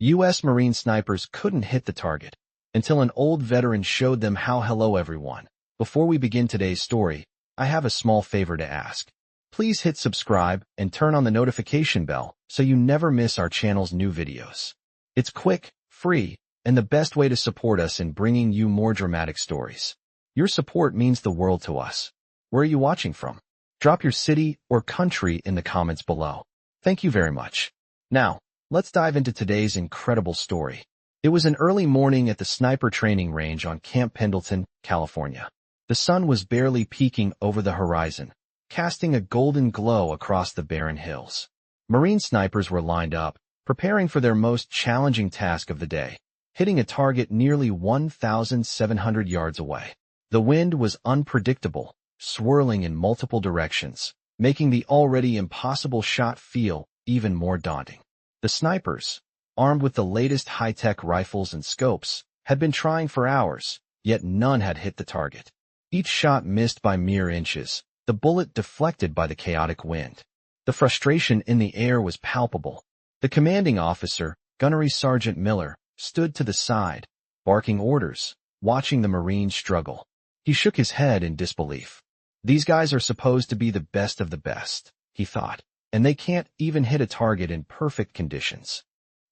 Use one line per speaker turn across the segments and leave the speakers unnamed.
U.S. Marine snipers couldn't hit the target until an old veteran showed them how. Hello everyone. Before we begin today's story, I have a small favor to ask. Please hit subscribe and turn on the notification bell so you never miss our channel's new videos. It's quick, free, and the best way to support us in bringing you more dramatic stories. Your support means the world to us. Where are you watching from? Drop your city or country in the comments below. Thank you very much. Now, let's dive into today's incredible story. It was an early morning at the sniper training range on Camp Pendleton, California. The sun was barely peeking over the horizon, casting a golden glow across the barren hills. Marine snipers were lined up, preparing for their most challenging task of the day, hitting a target nearly 1,700 yards away. The wind was unpredictable, swirling in multiple directions, making the already impossible shot feel even more daunting. The snipers, armed with the latest high-tech rifles and scopes, had been trying for hours, yet none had hit the target. Each shot missed by mere inches, the bullet deflected by the chaotic wind. The frustration in the air was palpable. The commanding officer, Gunnery Sergeant Miller, stood to the side, barking orders, watching the Marines struggle. He shook his head in disbelief. These guys are supposed to be the best of the best, he thought, and they can't even hit a target in perfect conditions.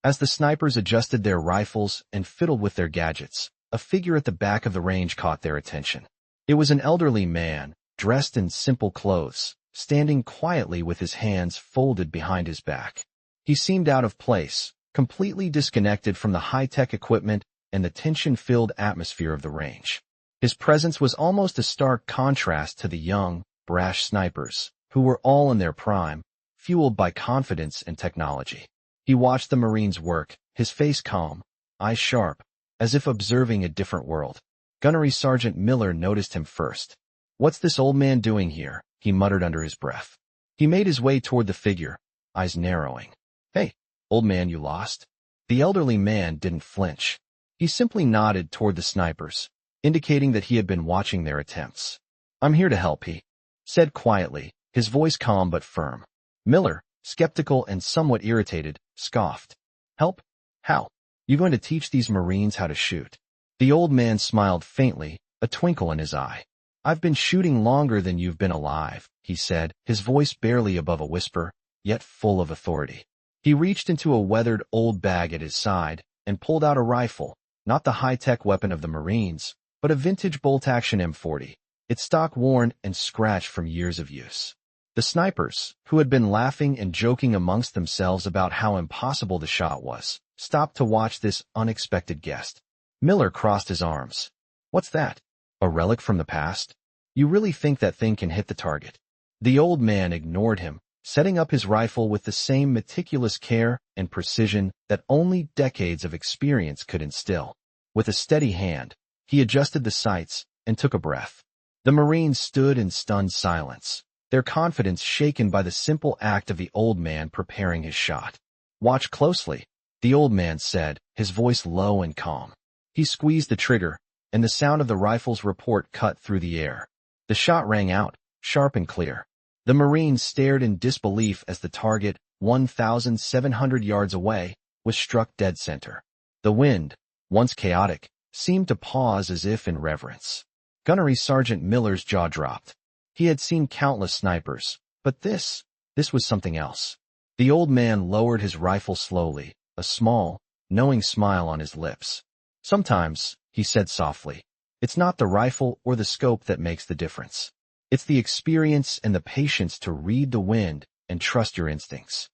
As the snipers adjusted their rifles and fiddled with their gadgets, a figure at the back of the range caught their attention. It was an elderly man, dressed in simple clothes, standing quietly with his hands folded behind his back. He seemed out of place, completely disconnected from the high-tech equipment and the tension-filled atmosphere of the range. His presence was almost a stark contrast to the young, brash snipers, who were all in their prime, fueled by confidence and technology. He watched the Marines work, his face calm, eyes sharp, as if observing a different world. Gunnery Sergeant Miller noticed him first. "What's this old man doing here?" he muttered under his breath. He made his way toward the figure, eyes narrowing. "Hey, old man, you lost?" The elderly man didn't flinch. He simply nodded toward the snipers, indicating that he had been watching their attempts. "I'm here to help," he said quietly, his voice calm but firm. Miller, skeptical and somewhat irritated, scoffed. "Help? How? You going to teach these Marines how to shoot?" The old man smiled faintly, a twinkle in his eye. "I've been shooting longer than you've been alive," he said, his voice barely above a whisper, yet full of authority. He reached into a weathered old bag at his side and pulled out a rifle, not the high-tech weapon of the Marines, but a vintage bolt-action M40, its stock worn and scratched from years of use. The snipers, who had been laughing and joking amongst themselves about how impossible the shot was, stopped to watch this unexpected guest. Miller crossed his arms. "What's that? A relic from the past? You really think that thing can hit the target?" The old man ignored him, setting up his rifle with the same meticulous care and precision that only decades of experience could instill. With a steady hand, he adjusted the sights and took a breath. The Marines stood in stunned silence, their confidence shaken by the simple act of the old man preparing his shot. "Watch closely," the old man said, his voice low and calm. He squeezed the trigger, and the sound of the rifle's report cut through the air. The shot rang out, sharp and clear. The Marines stared in disbelief as the target, 1,700 yards away, was struck dead center. The wind, once chaotic, seemed to pause as if in reverence. Gunnery Sergeant Miller's jaw dropped. He had seen countless snipers, but this was something else. The old man lowered his rifle slowly, a small, knowing smile on his lips. "Sometimes," he said softly, "it's not the rifle or the scope that makes the difference. It's the experience and the patience to read the wind and trust your instincts."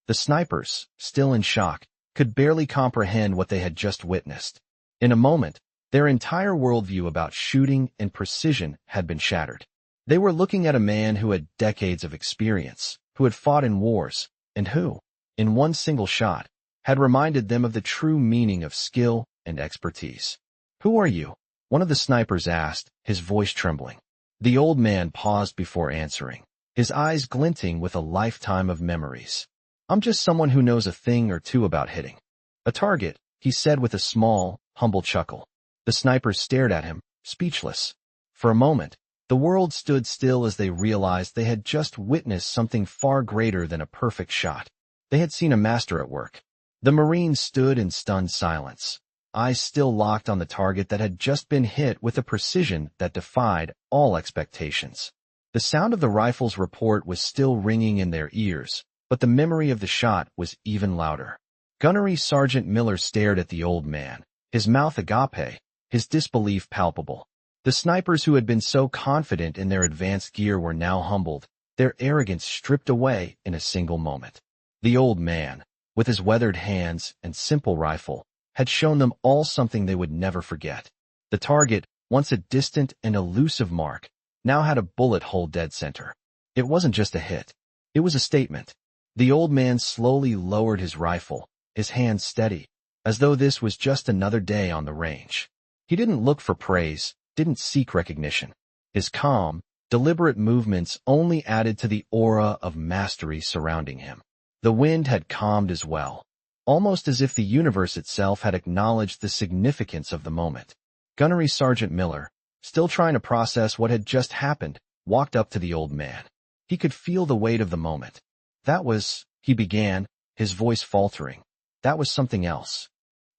The snipers, still in shock, could barely comprehend what they had just witnessed. In a moment, their entire worldview about shooting and precision had been shattered. They were looking at a man who had decades of experience, who had fought in wars, and who, in one single shot, had reminded them of the true meaning of skill and expertise. "Who are you?" one of the snipers asked, his voice trembling. The old man paused before answering, his eyes glinting with a lifetime of memories. "I'm just someone who knows a thing or two about hitting a target," he said with a small, humble chuckle. The snipers stared at him, speechless. For a moment, the world stood still as they realized they had just witnessed something far greater than a perfect shot. They had seen a master at work. The Marines stood in stunned silence, eyes still locked on the target that had just been hit with a precision that defied all expectations. The sound of the rifle's report was still ringing in their ears, but the memory of the shot was even louder. Gunnery Sergeant Miller stared at the old man, his mouth agape, his disbelief palpable. The snipers who had been so confident in their advanced gear were now humbled, their arrogance stripped away in a single moment. The old man, with his weathered hands and simple rifle, had shown them all something they would never forget. The target, once a distant and elusive mark, now had a bullet hole dead center. It wasn't just a hit. It was a statement. The old man slowly lowered his rifle, his hands steady, as though this was just another day on the range. He didn't look for praise, didn't seek recognition. His calm, deliberate movements only added to the aura of mastery surrounding him. The wind had calmed as well, almost as if the universe itself had acknowledged the significance of the moment. Gunnery Sergeant Miller, still trying to process what had just happened, walked up to the old man. He could feel the weight of the moment. That was, he began, his voice faltering. That was something else.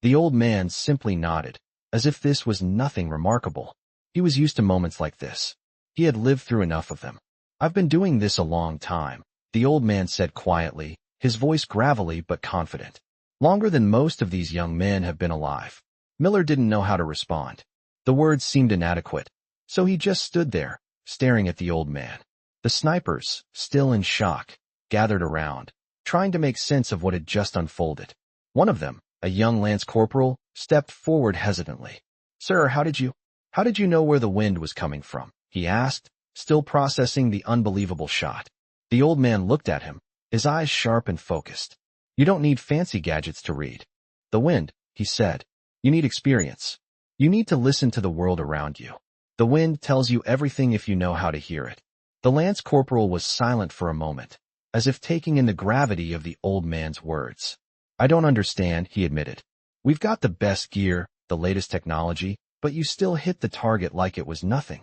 The old man simply nodded, as if this was nothing remarkable. He was used to moments like this. He had lived through enough of them. I've been doing this a long time, the old man said quietly, his voice gravelly but confident. Longer than most of these young men have been alive. Miller didn't know how to respond. The words seemed inadequate, so he just stood there, staring at the old man. The snipers, still in shock, gathered around, trying to make sense of what had just unfolded. One of them, a young lance corporal, stepped forward hesitantly. "Sir, how did you know where the wind was coming from?" he asked, still processing the unbelievable shot. The old man looked at him, his eyes sharp and focused. "You don't need fancy gadgets to read the wind," he said. "You need experience. You need to listen to the world around you. The wind tells you everything if you know how to hear it." The lance corporal was silent for a moment, as if taking in the gravity of the old man's words. "I don't understand," he admitted. "We've got the best gear, the latest technology, but you still hit the target like it was nothing."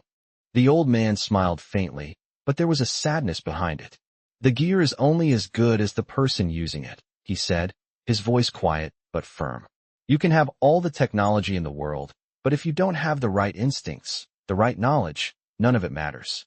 The old man smiled faintly, but there was a sadness behind it. "The gear is only as good as the person using it," he said, his voice quiet but firm. "You can have all the technology in the world, but if you don't have the right instincts, the right knowledge, none of it matters."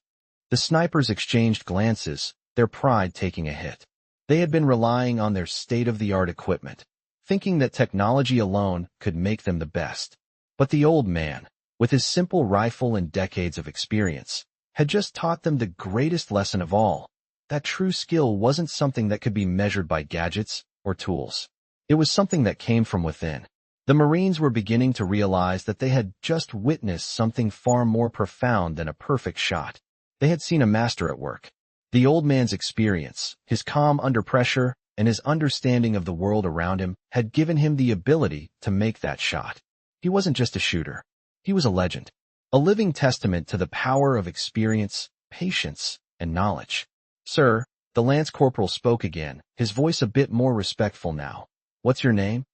The snipers exchanged glances, their pride taking a hit. They had been relying on their state-of-the-art equipment, thinking that technology alone could make them the best. But the old man, with his simple rifle and decades of experience, had just taught them the greatest lesson of all, that true skill wasn't something that could be measured by gadgets or tools. It was something that came from within. The Marines were beginning to realize that they had just witnessed something far more profound than a perfect shot. They had seen a master at work. The old man's experience, his calm under pressure, and his understanding of the world around him had given him the ability to make that shot. He wasn't just a shooter. He was a legend, a living testament to the power of experience, patience, and knowledge. "Sir," the lance corporal spoke again, his voice a bit more respectful now. "What's your name?"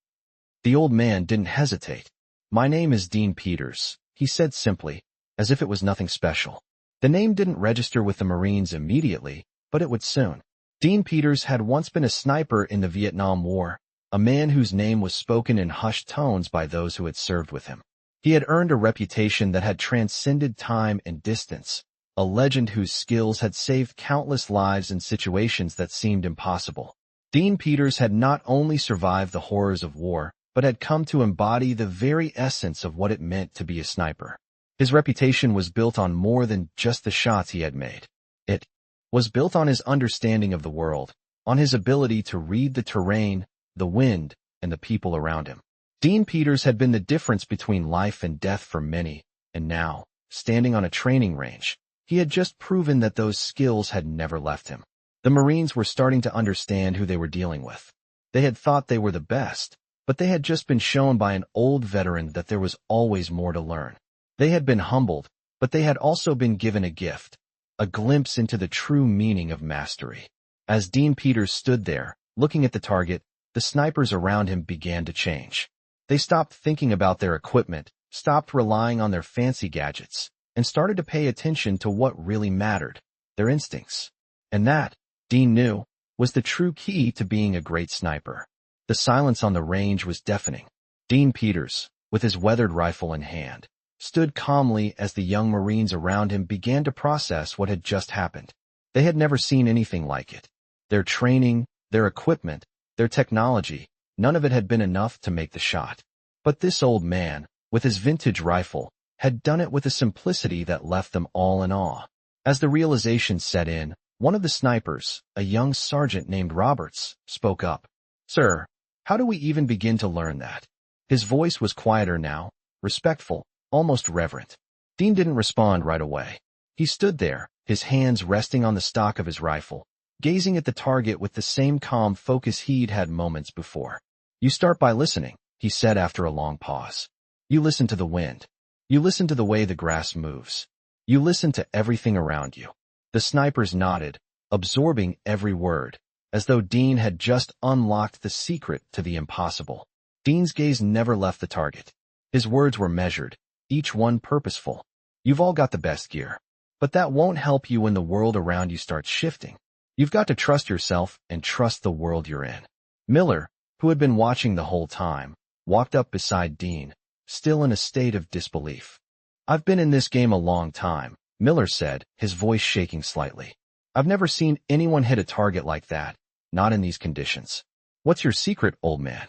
The old man didn't hesitate. "My name is Dean Peters," he said simply, as if it was nothing special. The name didn't register with the Marines immediately, but it would soon. Dean Peters had once been a sniper in the Vietnam War, a man whose name was spoken in hushed tones by those who had served with him. He had earned a reputation that had transcended time and distance, a legend whose skills had saved countless lives in situations that seemed impossible. Dean Peters had not only survived the horrors of war, but had come to embody the very essence of what it meant to be a sniper. His reputation was built on more than just the shots he had made. It was built on his understanding of the world, on his ability to read the terrain, the wind, and the people around him. Dean Peters had been the difference between life and death for many, and now, standing on a training range, he had just proven that those skills had never left him. The Marines were starting to understand who they were dealing with. They had thought they were the best, but they had just been shown by an old veteran that there was always more to learn. They had been humbled, but they had also been given a gift, a glimpse into the true meaning of mastery. As Dean Peters stood there, looking at the target, the snipers around him began to change. They stopped thinking about their equipment, stopped relying on their fancy gadgets, and started to pay attention to what really mattered, their instincts. And that, Dean knew, was the true key to being a great sniper. The silence on the range was deafening. Dean Peters, with his weathered rifle in hand, stood calmly as the young Marines around him began to process what had just happened. They had never seen anything like it. Their training, their equipment, their technology, none of it had been enough to make the shot. But this old man, with his vintage rifle, had done it with a simplicity that left them all in awe. As the realization set in, one of the snipers, a young sergeant named Roberts, spoke up. "Sir, how do we even begin to learn that?" His voice was quieter now, respectful, almost reverent. Dean didn't respond right away. He stood there, his hands resting on the stock of his rifle, gazing at the target with the same calm focus he'd had moments before. "You start by listening," he said after a long pause. "You listen to the wind. You listen to the way the grass moves. You listen to everything around you." The snipers nodded, absorbing every word, as though Dean had just unlocked the secret to the impossible. Dean's gaze never left the target. His words were measured, each one purposeful. "You've all got the best gear. But that won't help you when the world around you starts shifting. You've got to trust yourself and trust the world you're in." Miller, who had been watching the whole time, walked up beside Dean, still in a state of disbelief. "I've been in this game a long time," Miller said, his voice shaking slightly. "I've never seen anyone hit a target like that, not in these conditions. What's your secret, old man?"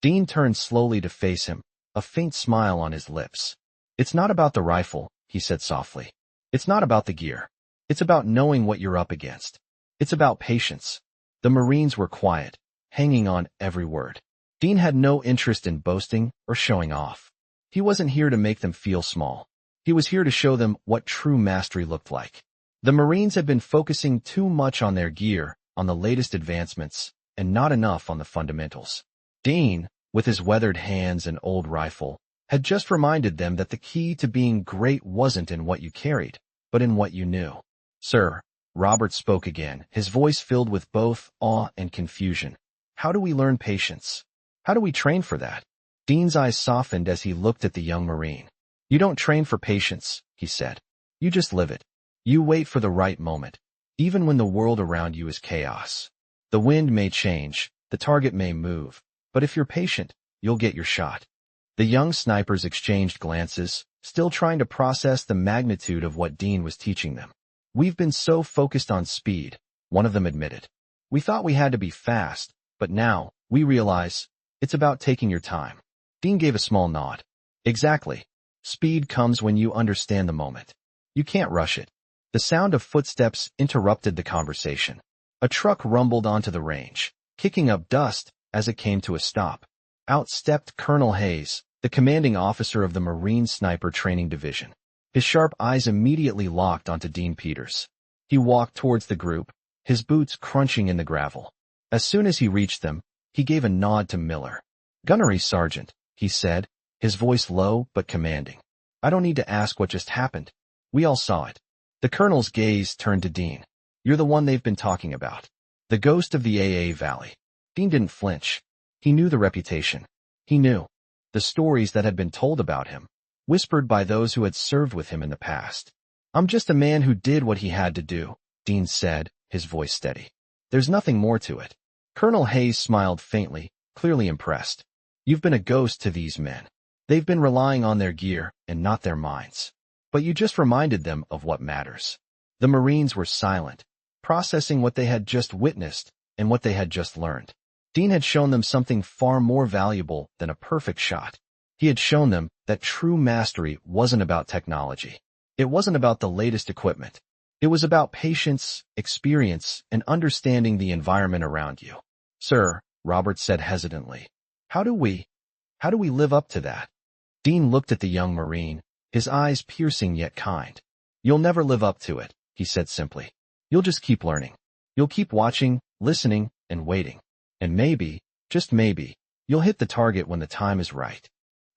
Dean turned slowly to face him, a faint smile on his lips. "It's not about the rifle," he said softly. "It's not about the gear. It's about knowing what you're up against. It's about patience." The Marines were quiet, hanging on every word. Dean had no interest in boasting or showing off. He wasn't here to make them feel small. He was here to show them what true mastery looked like. The Marines had been focusing too much on their gear, on the latest advancements, and not enough on the fundamentals. Dean, with his weathered hands and old rifle, had just reminded them that the key to being great wasn't in what you carried, but in what you knew. "Sir," Robert spoke again, his voice filled with both awe and confusion. "How do we learn patience? How do we train for that?" Dean's eyes softened as he looked at the young Marine. "You don't train for patience," he said. "You just live it. You wait for the right moment, even when the world around you is chaos. The wind may change, the target may move, but if you're patient, you'll get your shot." The young snipers exchanged glances, still trying to process the magnitude of what Dean was teaching them. "We've been so focused on speed," one of them admitted. "We thought we had to be fast, but now, we realize, it's about taking your time." Dean gave a small nod. "Exactly. Speed comes when you understand the moment. You can't rush it." The sound of footsteps interrupted the conversation. A truck rumbled onto the range, kicking up dust as it came to a stop. Out stepped Colonel Hayes, the commanding officer of the Marine Sniper Training Division. His sharp eyes immediately locked onto Dean Peters. He walked towards the group, his boots crunching in the gravel. As soon as he reached them, he gave a nod to Miller. "Gunnery Sergeant," he said, his voice low but commanding. "I don't need to ask what just happened. We all saw it." The colonel's gaze turned to Dean. "You're the one they've been talking about. The ghost of the AA Valley." Dean didn't flinch. He knew the reputation. He knew the stories that had been told about him, whispered by those who had served with him in the past. "I'm just a man who did what he had to do," Dean said, his voice steady. "There's nothing more to it." Colonel Hayes smiled faintly, clearly impressed. "You've been a ghost to these men. They've been relying on their gear and not their minds. But you just reminded them of what matters." The Marines were silent, processing what they had just witnessed and what they had just learned. Dean had shown them something far more valuable than a perfect shot. He had shown them that true mastery wasn't about technology. It wasn't about the latest equipment. It was about patience, experience, and understanding the environment around you. "Sir," Robert said hesitantly, How do we live up to that?" Dean looked at the young Marine, his eyes piercing yet kind. "You'll never live up to it," he said simply. "You'll just keep learning. You'll keep watching, listening, and waiting. And maybe, just maybe, you'll hit the target when the time is right."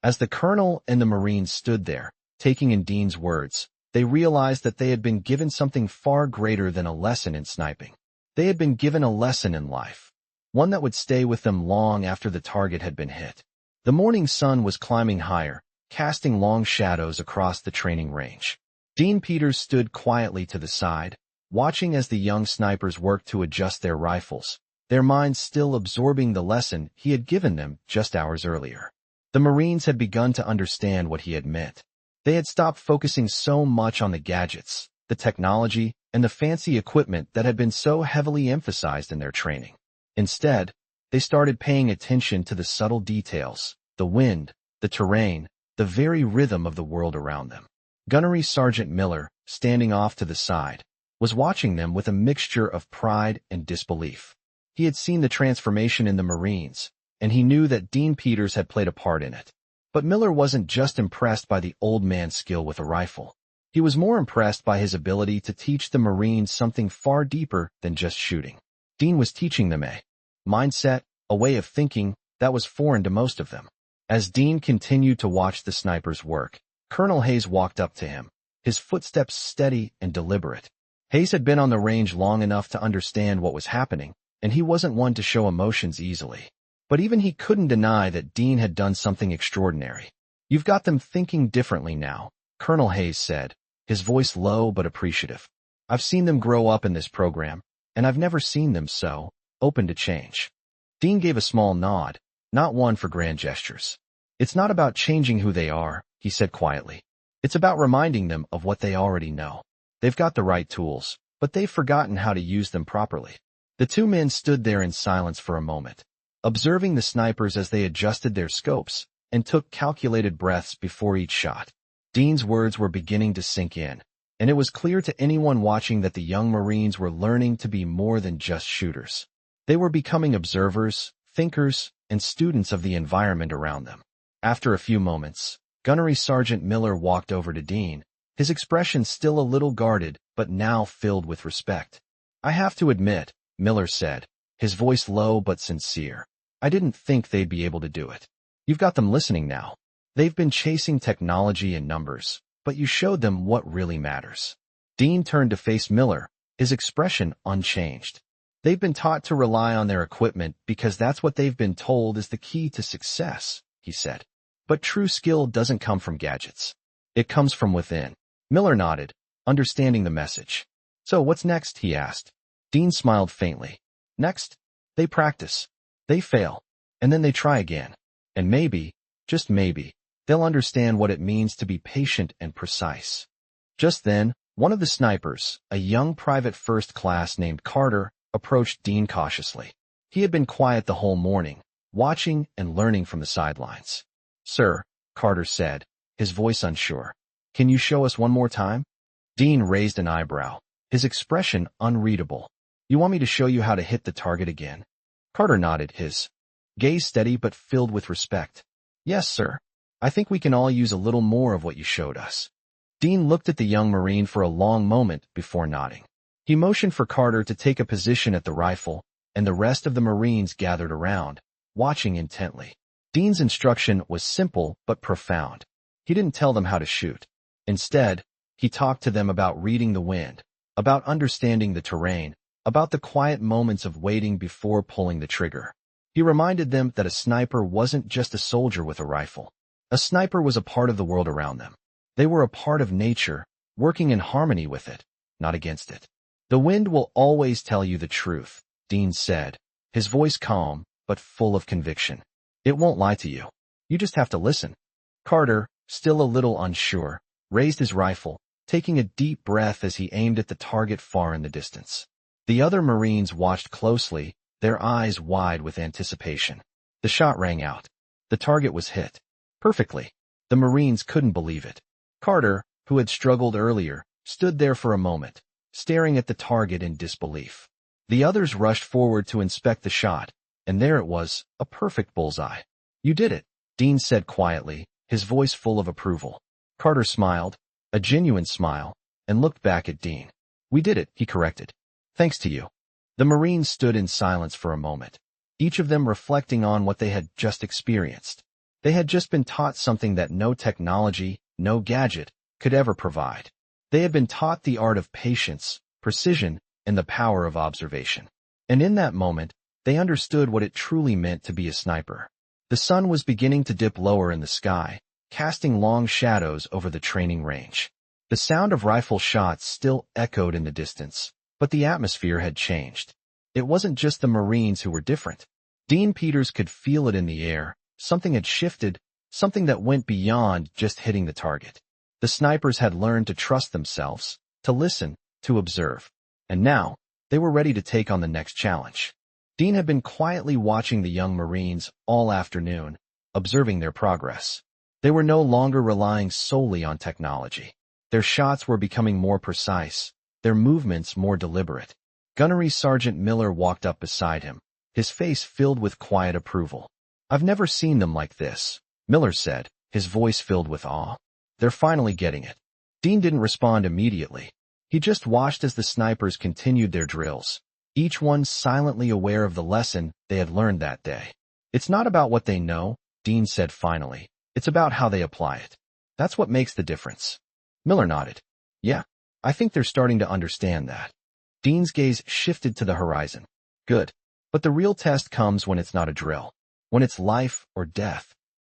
As the colonel and the Marines stood there, taking in Dean's words, they realized that they had been given something far greater than a lesson in sniping. They had been given a lesson in life, one that would stay with them long after the target had been hit. The morning sun was climbing higher, casting long shadows across the training range. Dean Peters stood quietly to the side, watching as the young snipers worked to adjust their rifles, their minds still absorbing the lesson he had given them just hours earlier. The Marines had begun to understand what he had meant. They had stopped focusing so much on the gadgets, the technology, and the fancy equipment that had been so heavily emphasized in their training. Instead, they started paying attention to the subtle details, the wind, the terrain, the very rhythm of the world around them. Gunnery Sergeant Miller, standing off to the side, was watching them with a mixture of pride and disbelief. He had seen the transformation in the Marines, and he knew that Dean Peters had played a part in it. But Miller wasn't just impressed by the old man's skill with a rifle. He was more impressed by his ability to teach the Marines something far deeper than just shooting. Dean was teaching them a mindset, a way of thinking that was foreign to most of them. As Dean continued to watch the snipers work, Colonel Hayes walked up to him, his footsteps steady and deliberate. Hayes had been on the range long enough to understand what was happening, and he wasn't one to show emotions easily. But even he couldn't deny that Dean had done something extraordinary. "You've got them thinking differently now," Colonel Hayes said, his voice low but appreciative. "I've seen them grow up in this program, and I've never seen them so open to change." Dean gave a small nod, not one for grand gestures. "It's not about changing who they are," he said quietly. "It's about reminding them of what they already know. They've got the right tools, but they've forgotten how to use them properly." The two men stood there in silence for a moment, observing the snipers as they adjusted their scopes and took calculated breaths before each shot. Dean's words were beginning to sink in, and it was clear to anyone watching that the young Marines were learning to be more than just shooters. They were becoming observers, thinkers, and students of the environment around them. After a few moments, Gunnery Sergeant Miller walked over to Dean, his expression still a little guarded but now filled with respect. "I have to admit," Miller said, his voice low but sincere, "I didn't think they'd be able to do it. You've got them listening now. They've been chasing technology and numbers, but you showed them what really matters." Dean turned to face Miller, his expression unchanged. "They've been taught to rely on their equipment because that's what they've been told is the key to success," he said. "But true skill doesn't come from gadgets. It comes from within." Miller nodded, understanding the message. "So what's next?" he asked. Dean smiled faintly. "Next, they practice. They fail. And then they try again. And maybe, just maybe, they'll understand what it means to be patient and precise." Just then, one of the snipers, a young private first class named Carter, approached Dean cautiously. He had been quiet the whole morning, watching and learning from the sidelines. "Sir," Carter said, his voice unsure, "can you show us one more time?" Dean raised an eyebrow, his expression unreadable. "You want me to show you how to hit the target again?" Carter nodded, his gaze steady but filled with respect. "Yes, sir. I think we can all use a little more of what you showed us." Dean looked at the young Marine for a long moment before nodding. He motioned for Carter to take a position at the rifle, and the rest of the Marines gathered around, watching intently. Dean's instruction was simple but profound. He didn't tell them how to shoot. Instead, he talked to them about reading the wind, about understanding the terrain, about the quiet moments of waiting before pulling the trigger. He reminded them that a sniper wasn't just a soldier with a rifle. A sniper was a part of the world around them. They were a part of nature, working in harmony with it, not against it. "The wind will always tell you the truth," Dean said, his voice calm but full of conviction. "It won't lie to you. You just have to listen." Carter, still a little unsure, raised his rifle, taking a deep breath as he aimed at the target far in the distance. The other Marines watched closely, their eyes wide with anticipation. The shot rang out. The target was hit. Perfectly. The Marines couldn't believe it. Carter, who had struggled earlier, stood there for a moment, staring at the target in disbelief. The others rushed forward to inspect the shot, and there it was, a perfect bullseye. "You did it," Dean said quietly, his voice full of approval. Carter smiled, a genuine smile, and looked back at Dean. "We did it," he corrected. "Thanks to you." The Marines stood in silence for a moment, each of them reflecting on what they had just experienced. They had just been taught something that no technology, no gadget, could ever provide. They had been taught the art of patience, precision, and the power of observation. And in that moment, they understood what it truly meant to be a sniper. The sun was beginning to dip lower in the sky, casting long shadows over the training range. The sound of rifle shots still echoed in the distance, but the atmosphere had changed. It wasn't just the Marines who were different. Dean Peters could feel it in the air. Something had shifted, something that went beyond just hitting the target. The snipers had learned to trust themselves, to listen, to observe. And now, they were ready to take on the next challenge. Dean had been quietly watching the young Marines all afternoon, observing their progress. They were no longer relying solely on technology. Their shots were becoming more precise, their movements more deliberate. Gunnery Sergeant Miller walked up beside him, his face filled with quiet approval. "I've never seen them like this," Miller said, his voice filled with awe. "They're finally getting it." Dean didn't respond immediately. He just watched as the snipers continued their drills, each one silently aware of the lesson they had learned that day. "It's not about what they know," Dean said finally. "It's about how they apply it. That's what makes the difference." Miller nodded. "Yeah, I think they're starting to understand that." Dean's gaze shifted to the horizon. "Good. But the real test comes when it's not a drill, when it's life or death."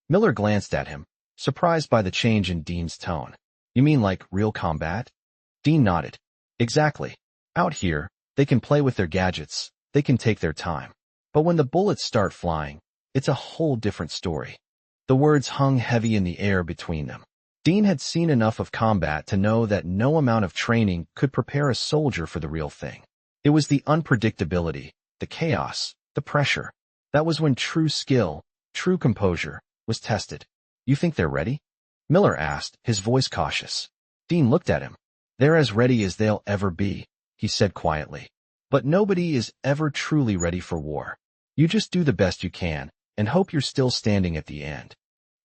Miller glanced at him, surprised by the change in Dean's tone. "You mean like real combat?" Dean nodded. "Exactly. Out here, they can play with their gadgets, they can take their time. But when the bullets start flying, it's a whole different story." The words hung heavy in the air between them. Dean had seen enough of combat to know that no amount of training could prepare a soldier for the real thing. It was the unpredictability, the chaos, the pressure. That was when true skill, true composure, was tested. "You think they're ready?" Miller asked, his voice cautious. Dean looked at him. "They're as ready as they'll ever be," he said quietly. "But nobody is ever truly ready for war. You just do the best you can, and hope you're still standing at the end."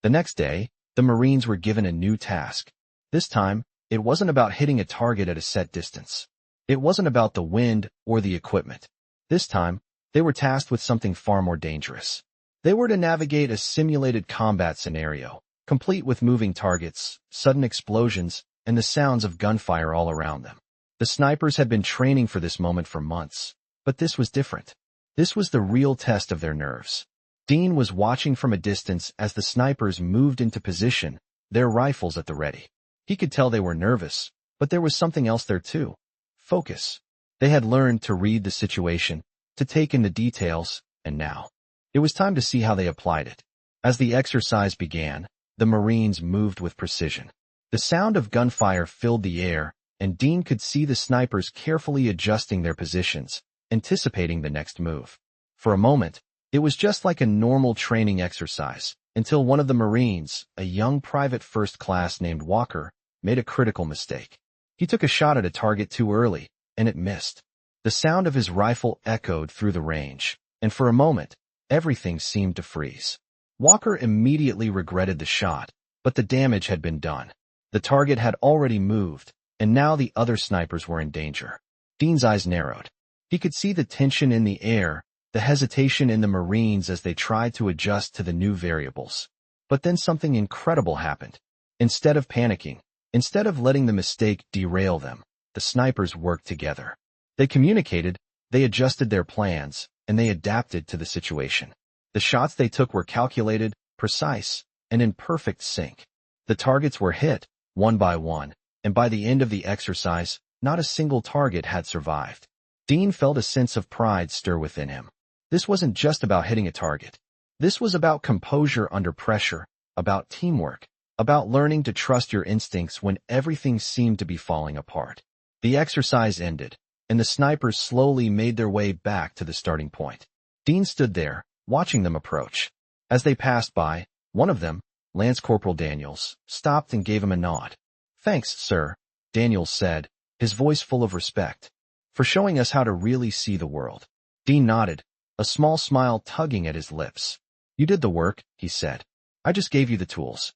The next day, the Marines were given a new task. This time, it wasn't about hitting a target at a set distance. It wasn't about the wind or the equipment. This time, they were tasked with something far more dangerous. They were to navigate a simulated combat scenario, complete with moving targets, sudden explosions, and the sounds of gunfire all around them. The snipers had been training for this moment for months, but this was different. This was the real test of their nerves. Dean was watching from a distance as the snipers moved into position, their rifles at the ready. He could tell they were nervous, but there was something else there too. Focus. They had learned to read the situation, to take in the details, and now it was time to see how they applied it. As the exercise began, the Marines moved with precision. The sound of gunfire filled the air, and Dean could see the snipers carefully adjusting their positions, anticipating the next move. For a moment, it was just like a normal training exercise, until one of the Marines, a young private first class named Walker, made a critical mistake. He took a shot at a target too early, and it missed. The sound of his rifle echoed through the range, and for a moment, everything seemed to freeze. Walker immediately regretted the shot, but the damage had been done. The target had already moved, and now the other snipers were in danger. Dean's eyes narrowed. He could see the tension in the air, the hesitation in the Marines as they tried to adjust to the new variables. But then something incredible happened. Instead of panicking, instead of letting the mistake derail them, the snipers worked together. They communicated, they adjusted their plans, and they adapted to the situation. The shots they took were calculated, precise, and in perfect sync. The targets were hit, one by one, and by the end of the exercise, not a single target had survived. Dean felt a sense of pride stir within him. This wasn't just about hitting a target. This was about composure under pressure, about teamwork, about learning to trust your instincts when everything seemed to be falling apart. The exercise ended, and the snipers slowly made their way back to the starting point. Dean stood there, watching them approach. As they passed by, one of them, Lance Corporal Daniels, stopped and gave him a nod. "Thanks, sir," Daniels said, his voice full of respect, "for showing us how to really see the world." Dean nodded, a small smile tugging at his lips. "You did the work," he said. "I just gave you the tools."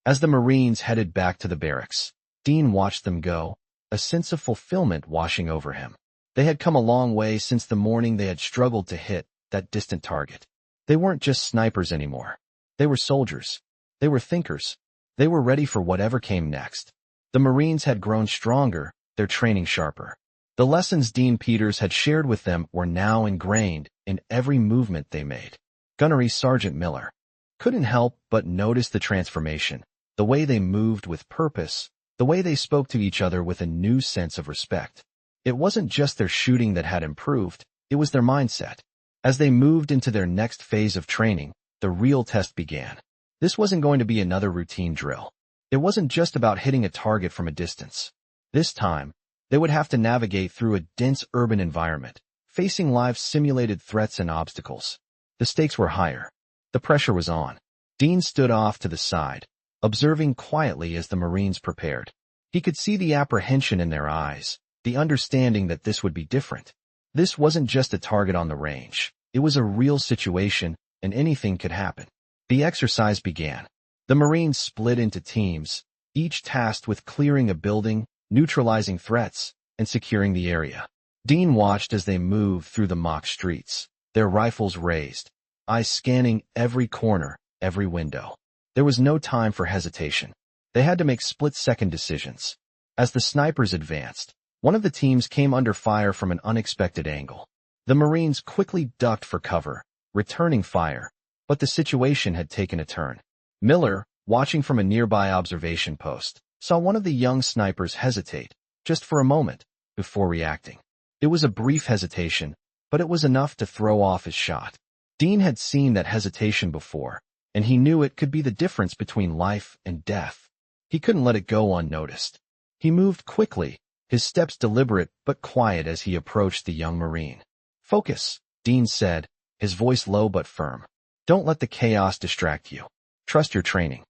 As the Marines headed back to the barracks, Dean watched them go, a sense of fulfillment washing over him. They had come a long way since the morning they had struggled to hit that distant target. They weren't just snipers anymore. They were soldiers. They were thinkers. They were ready for whatever came next. The Marines had grown stronger, their training sharper. The lessons Dean Peters had shared with them were now ingrained in every movement they made. Gunnery Sergeant Miller couldn't help but notice the transformation, the way they moved with purpose, the way they spoke to each other with a new sense of respect. It wasn't just their shooting that had improved, It was their mindset. As they moved into their next phase of training, the real test began. This wasn't going to be another routine drill. It wasn't just about hitting a target from a distance. This time, they would have to navigate through a dense urban environment, facing live simulated threats and obstacles. The stakes were higher. The pressure was on. Dean stood off to the side, observing quietly as the Marines prepared. He could see the apprehension in their eyes, the understanding that this would be different. This wasn't just a target on the range. It was a real situation, and anything could happen. The exercise began. The Marines split into teams, each tasked with clearing a building, neutralizing threats, and securing the area. Dean watched as they moved through the mock streets, their rifles raised, eyes scanning every corner, every window. There was no time for hesitation. They had to make split-second decisions. As the snipers advanced, one of the teams came under fire from an unexpected angle. The Marines quickly ducked for cover, returning fire, but the situation had taken a turn. Miller, watching from a nearby observation post, saw one of the young snipers hesitate, just for a moment, before reacting. It was a brief hesitation, but it was enough to throw off his shot. Dean had seen that hesitation before, and he knew it could be the difference between life and death. He couldn't let it go unnoticed. He moved quickly, his steps deliberate but quiet as he approached the young Marine. "Focus," Dean said, his voice low but firm. "Don't let the chaos distract you. Trust your training."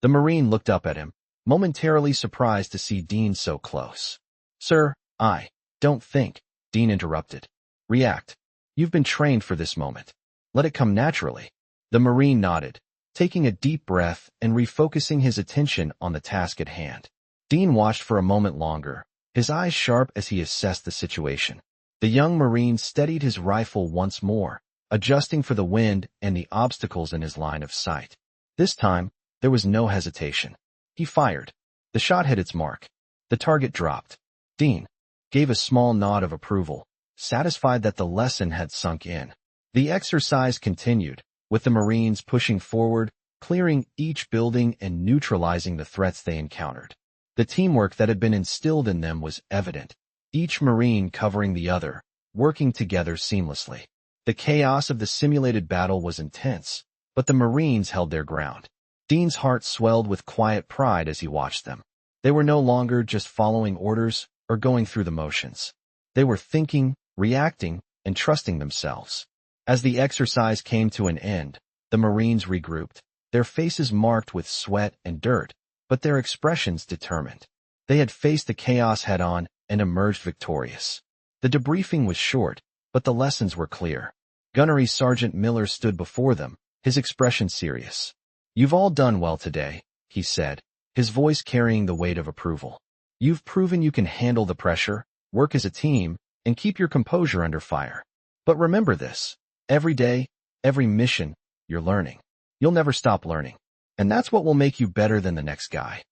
The Marine looked up at him, momentarily surprised to see Dean so close. "Sir, I don't think," Dean interrupted. "React. You've been trained for this moment. Let it come naturally." The Marine nodded, taking a deep breath and refocusing his attention on the task at hand. Dean watched for a moment longer, his eyes sharp as he assessed the situation. The young Marine steadied his rifle once more, adjusting for the wind and the obstacles in his line of sight. This time, there was no hesitation. He fired. The shot hit its mark. The target dropped. Dean gave a small nod of approval, satisfied that the lesson had sunk in. The exercise continued, with the Marines pushing forward, clearing each building and neutralizing the threats they encountered. The teamwork that had been instilled in them was evident, each Marine covering the other, working together seamlessly. The chaos of the simulated battle was intense, but the Marines held their ground. Dean's heart swelled with quiet pride as he watched them. They were no longer just following orders or going through the motions. They were thinking, reacting, and trusting themselves. As the exercise came to an end, the Marines regrouped, their faces marked with sweat and dirt, but their expressions determined. They had faced the chaos head-on and emerged victorious. The debriefing was short, but the lessons were clear. Gunnery Sergeant Miller stood before them, his expression serious. "You've all done well today," he said, his voice carrying the weight of approval. "You've proven you can handle the pressure, work as a team, and keep your composure under fire. But remember this, every day, every mission, you're learning. You'll never stop learning. And that's what will make you better than the next guy."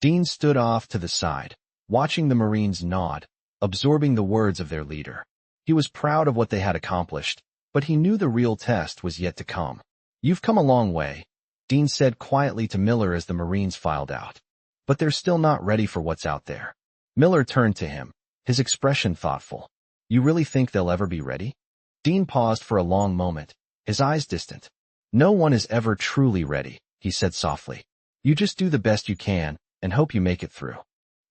Dean stood off to the side, watching the Marines nod, absorbing the words of their leader. He was proud of what they had accomplished, but he knew the real test was yet to come. "You've come a long way," Dean said quietly to Miller as the Marines filed out. "But they're still not ready for what's out there." Miller turned to him, his expression thoughtful. "You really think they'll ever be ready?" Dean paused for a long moment, his eyes distant. "No one is ever truly ready," he said softly. "You just do the best you can and hope you make it through."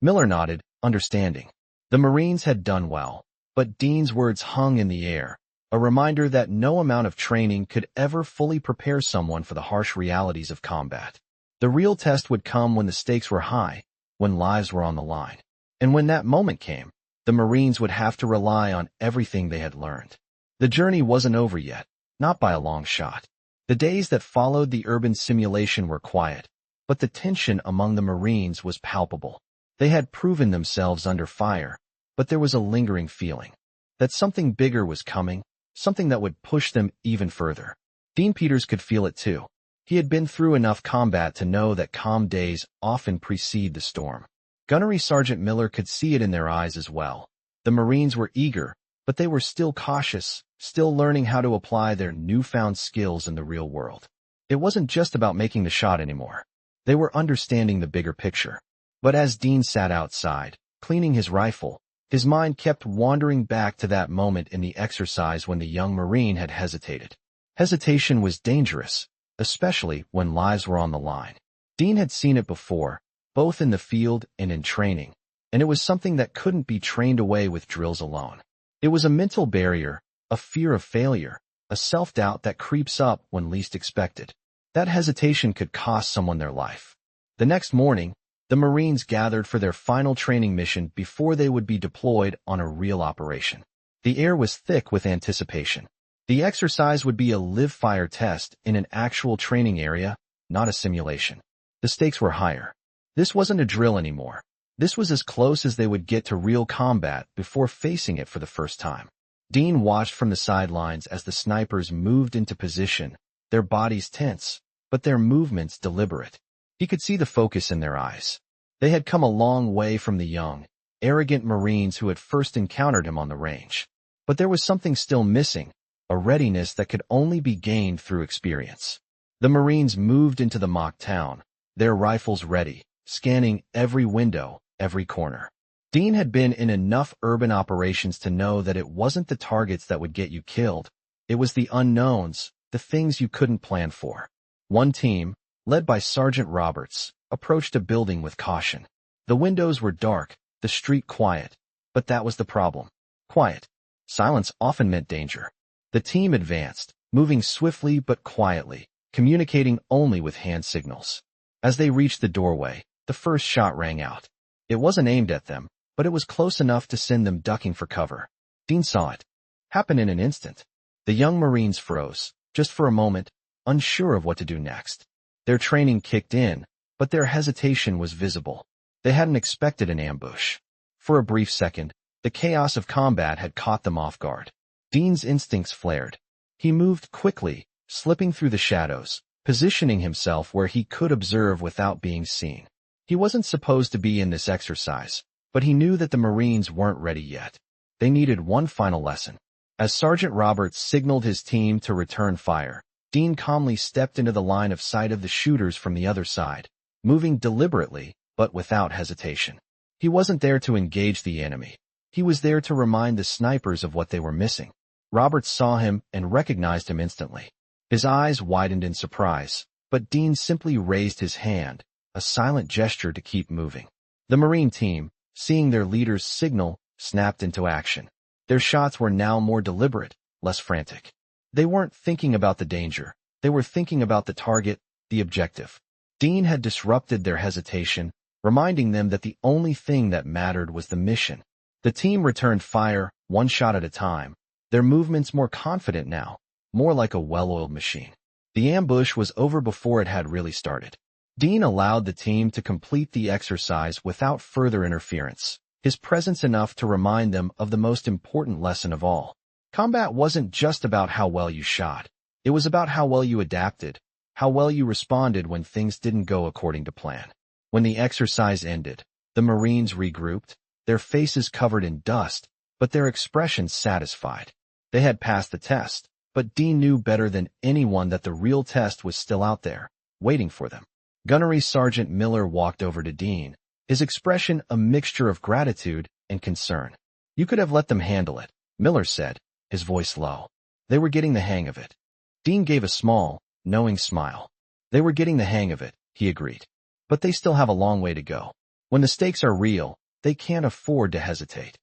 Miller nodded, understanding. The Marines had done well, but Dean's words hung in the air, a reminder that no amount of training could ever fully prepare someone for the harsh realities of combat. The real test would come when the stakes were high, when lives were on the line. And when that moment came, the Marines would have to rely on everything they had learned. The journey wasn't over yet, not by a long shot. The days that followed the urban simulation were quiet, but the tension among the Marines was palpable. They had proven themselves under fire, but there was a lingering feeling that something bigger was coming, something that would push them even further. Dean Peters could feel it too. He had been through enough combat to know that calm days often precede the storm. Gunnery Sergeant Miller could see it in their eyes as well. The Marines were eager, but they were still cautious, still learning how to apply their newfound skills in the real world. It wasn't just about making the shot anymore. They were understanding the bigger picture. But as Dean sat outside, cleaning his rifle, His mind kept wandering back to that moment in the exercise when the young Marine had hesitated. Hesitation was dangerous, especially when lives were on the line. Dean had seen it before, both in the field and in training, and it was something that couldn't be trained away with drills alone. It was a mental barrier, a fear of failure, a self-doubt that creeps up when least expected. That hesitation could cost someone their life. The next morning, the Marines gathered for their final training mission before they would be deployed on a real operation. The air was thick with anticipation. The exercise would be a live-fire test in an actual training area, not a simulation. The stakes were higher. This wasn't a drill anymore. This was as close as they would get to real combat before facing it for the first time. Dean watched from the sidelines as the snipers moved into position, their bodies tense, but their movements deliberate. He could see the focus in their eyes. They had come a long way from the young, arrogant Marines who had first encountered him on the range. But there was something still missing, a readiness that could only be gained through experience. The Marines moved into the mock town, their rifles ready, scanning every window, every corner. Dean had been in enough urban operations to know that it wasn't the targets that would get you killed. It was the unknowns, the things you couldn't plan for. One team, led by Sergeant Roberts, approached a building with caution. The windows were dark, the street quiet. But that was the problem. Quiet. Silence often meant danger. The team advanced, moving swiftly but quietly, communicating only with hand signals. As they reached the doorway, the first shot rang out. It wasn't aimed at them, but it was close enough to send them ducking for cover. Dean saw it happen in an instant. The young Marines froze, just for a moment, unsure of what to do next. Their training kicked in, but their hesitation was visible. They hadn't expected an ambush. For a brief second, the chaos of combat had caught them off guard. Dean's instincts flared. He moved quickly, slipping through the shadows, positioning himself where he could observe without being seen. He wasn't supposed to be in this exercise, but he knew that the Marines weren't ready yet. They needed one final lesson. As Sergeant Roberts signaled his team to return fire, Dean calmly stepped into the line of sight of the shooters from the other side, moving deliberately, but without hesitation. He wasn't there to engage the enemy. He was there to remind the snipers of what they were missing. Roberts saw him and recognized him instantly. His eyes widened in surprise, but Dean simply raised his hand, a silent gesture to keep moving. The Marine team, seeing their leader's signal, snapped into action. Their shots were now more deliberate, less frantic. They weren't thinking about the danger. They were thinking about the target, the objective. Dean had disrupted their hesitation, reminding them that the only thing that mattered was the mission. The team returned fire, one shot at a time, their movements more confident now, more like a well-oiled machine. The ambush was over before it had really started. Dean allowed the team to complete the exercise without further interference, his presence enough to remind them of the most important lesson of all. Combat wasn't just about how well you shot. It was about how well you adapted, how well you responded when things didn't go according to plan. When the exercise ended, the Marines regrouped, their faces covered in dust, but their expressions satisfied. They had passed the test, but Dean knew better than anyone that the real test was still out there, waiting for them. Gunnery Sergeant Miller walked over to Dean, his expression a mixture of gratitude and concern. "You could have let them handle it," Miller said, his voice low. "They were getting the hang of it." Dean gave a small, knowing smile. "They were getting the hang of it," he agreed. "But they still have a long way to go. When the stakes are real, they can't afford to hesitate."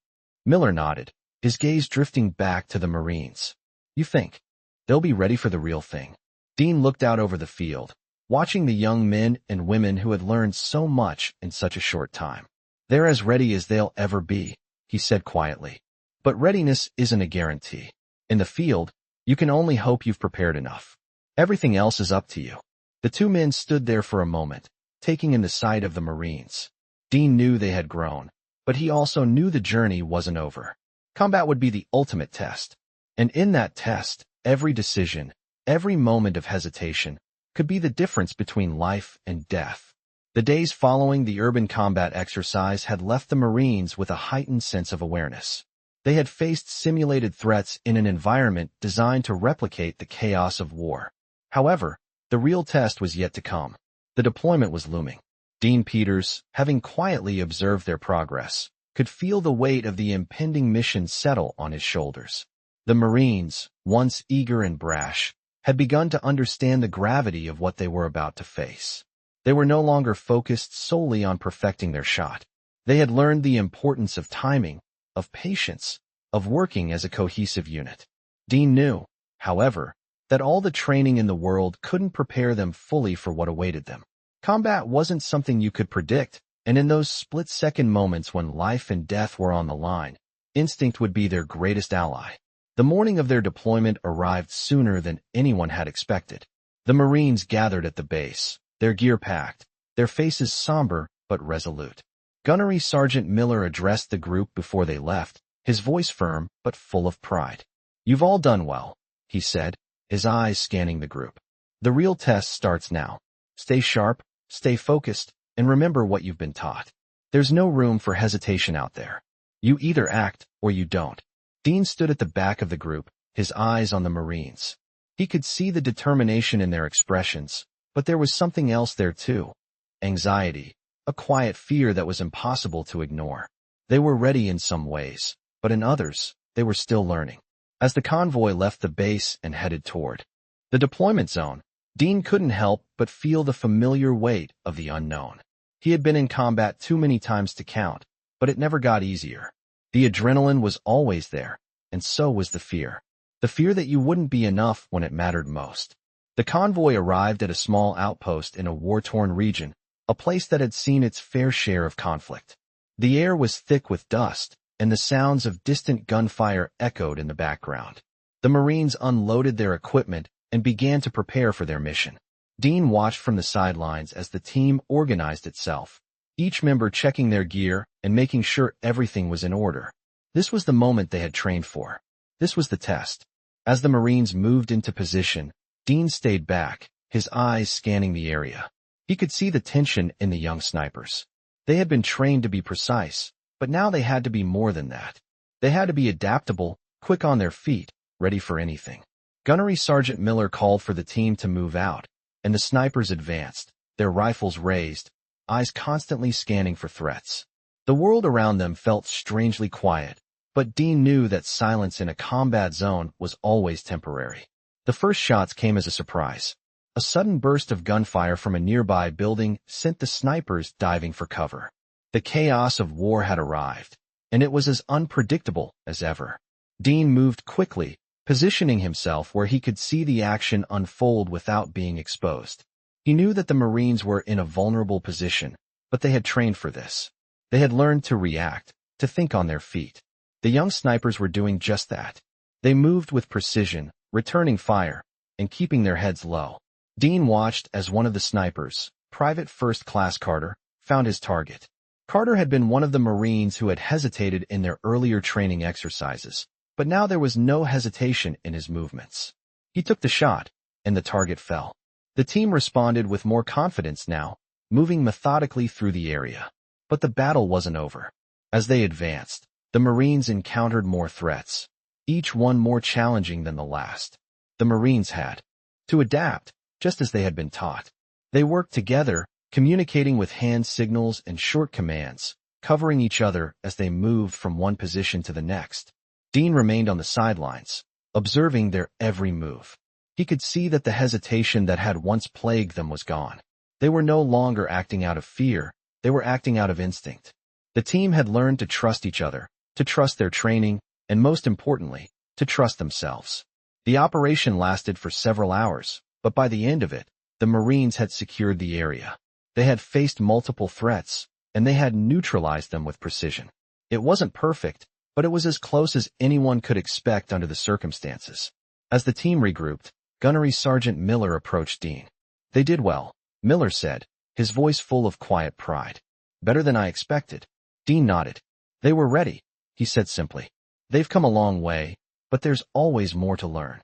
Miller nodded, his gaze drifting back to the Marines. "You think they'll be ready for the real thing?" Dean looked out over the field, watching the young men and women who had learned so much in such a short time. "They're as ready as they'll ever be," he said quietly. "But readiness isn't a guarantee. In the field, you can only hope you've prepared enough. Everything else is up to you." The two men stood there for a moment, taking in the sight of the Marines. Dean knew they had grown, but he also knew the journey wasn't over. Combat would be the ultimate test. And in that test, every decision, every moment of hesitation, could be the difference between life and death. The days following the urban combat exercise had left the Marines with a heightened sense of awareness. They had faced simulated threats in an environment designed to replicate the chaos of war. However, the real test was yet to come. The deployment was looming. Dean Peters, having quietly observed their progress, could feel the weight of the impending mission settle on his shoulders. The Marines, once eager and brash, had begun to understand the gravity of what they were about to face. They were no longer focused solely on perfecting their shot. They had learned the importance of timing, of patience, of working as a cohesive unit. Dean knew, however, that all the training in the world couldn't prepare them fully for what awaited them. Combat wasn't something you could predict, and in those split-second moments when life and death were on the line, instinct would be their greatest ally. The morning of their deployment arrived sooner than anyone had expected. The Marines gathered at the base, their gear packed, their faces somber but resolute. Gunnery Sergeant Miller addressed the group before they left, his voice firm but full of pride. "You've all done well," he said, his eyes scanning the group. "The real test starts now. Stay sharp, stay focused, and remember what you've been taught. There's no room for hesitation out there. You either act or you don't." Dean stood at the back of the group, his eyes on the Marines. He could see the determination in their expressions, but there was something else there too. Anxiety, a quiet fear that was impossible to ignore. They were ready in some ways, but in others, they were still learning. As the convoy left the base and headed toward the deployment zone, Dean couldn't help but feel the familiar weight of the unknown. He had been in combat too many times to count, but it never got easier. The adrenaline was always there, and so was the fear. The fear that you wouldn't be enough when it mattered most. The convoy arrived at a small outpost in a war-torn region, a place that had seen its fair share of conflict. The air was thick with dust, and the sounds of distant gunfire echoed in the background. The Marines unloaded their equipment and began to prepare for their mission. Dean watched from the sidelines as the team organized itself, each member checking their gear and making sure everything was in order. This was the moment they had trained for. This was the test. As the Marines moved into position, Dean stayed back, his eyes scanning the area. He could see the tension in the young snipers. They had been trained to be precise, but now they had to be more than that. They had to be adaptable, quick on their feet, ready for anything. Gunnery Sergeant Miller called for the team to move out, and the snipers advanced, their rifles raised, eyes constantly scanning for threats. The world around them felt strangely quiet, but Dean knew that silence in a combat zone was always temporary. The first shots came as a surprise. A sudden burst of gunfire from a nearby building sent the snipers diving for cover. The chaos of war had arrived, and it was as unpredictable as ever. Dean moved quickly, positioning himself where he could see the action unfold without being exposed. He knew that the Marines were in a vulnerable position, but they had trained for this. They had learned to react, to think on their feet. The young snipers were doing just that. They moved with precision, returning fire, and keeping their heads low. Dean watched as one of the snipers, Private First Class Carter, found his target. Carter had been one of the Marines who had hesitated in their earlier training exercises, but now there was no hesitation in his movements. He took the shot, and the target fell. The team responded with more confidence now, moving methodically through the area. But the battle wasn't over. As they advanced, the Marines encountered more threats, each one more challenging than the last. The Marines had to adapt, just as they had been taught. They worked together, communicating with hand signals and short commands, covering each other as they moved from one position to the next. Dean remained on the sidelines, observing their every move. He could see that the hesitation that had once plagued them was gone. They were no longer acting out of fear, they were acting out of instinct. The team had learned to trust each other, to trust their training, and most importantly, to trust themselves. The operation lasted for several hours, but by the end of it, the Marines had secured the area. They had faced multiple threats, and they had neutralized them with precision. It wasn't perfect, but it was as close as anyone could expect under the circumstances. As the team regrouped, Gunnery Sergeant Miller approached Dean. "They did well," Miller said, his voice full of quiet pride. "Better than I expected." Dean nodded. "They were ready," he said simply. "They've come a long way, but there's always more to learn."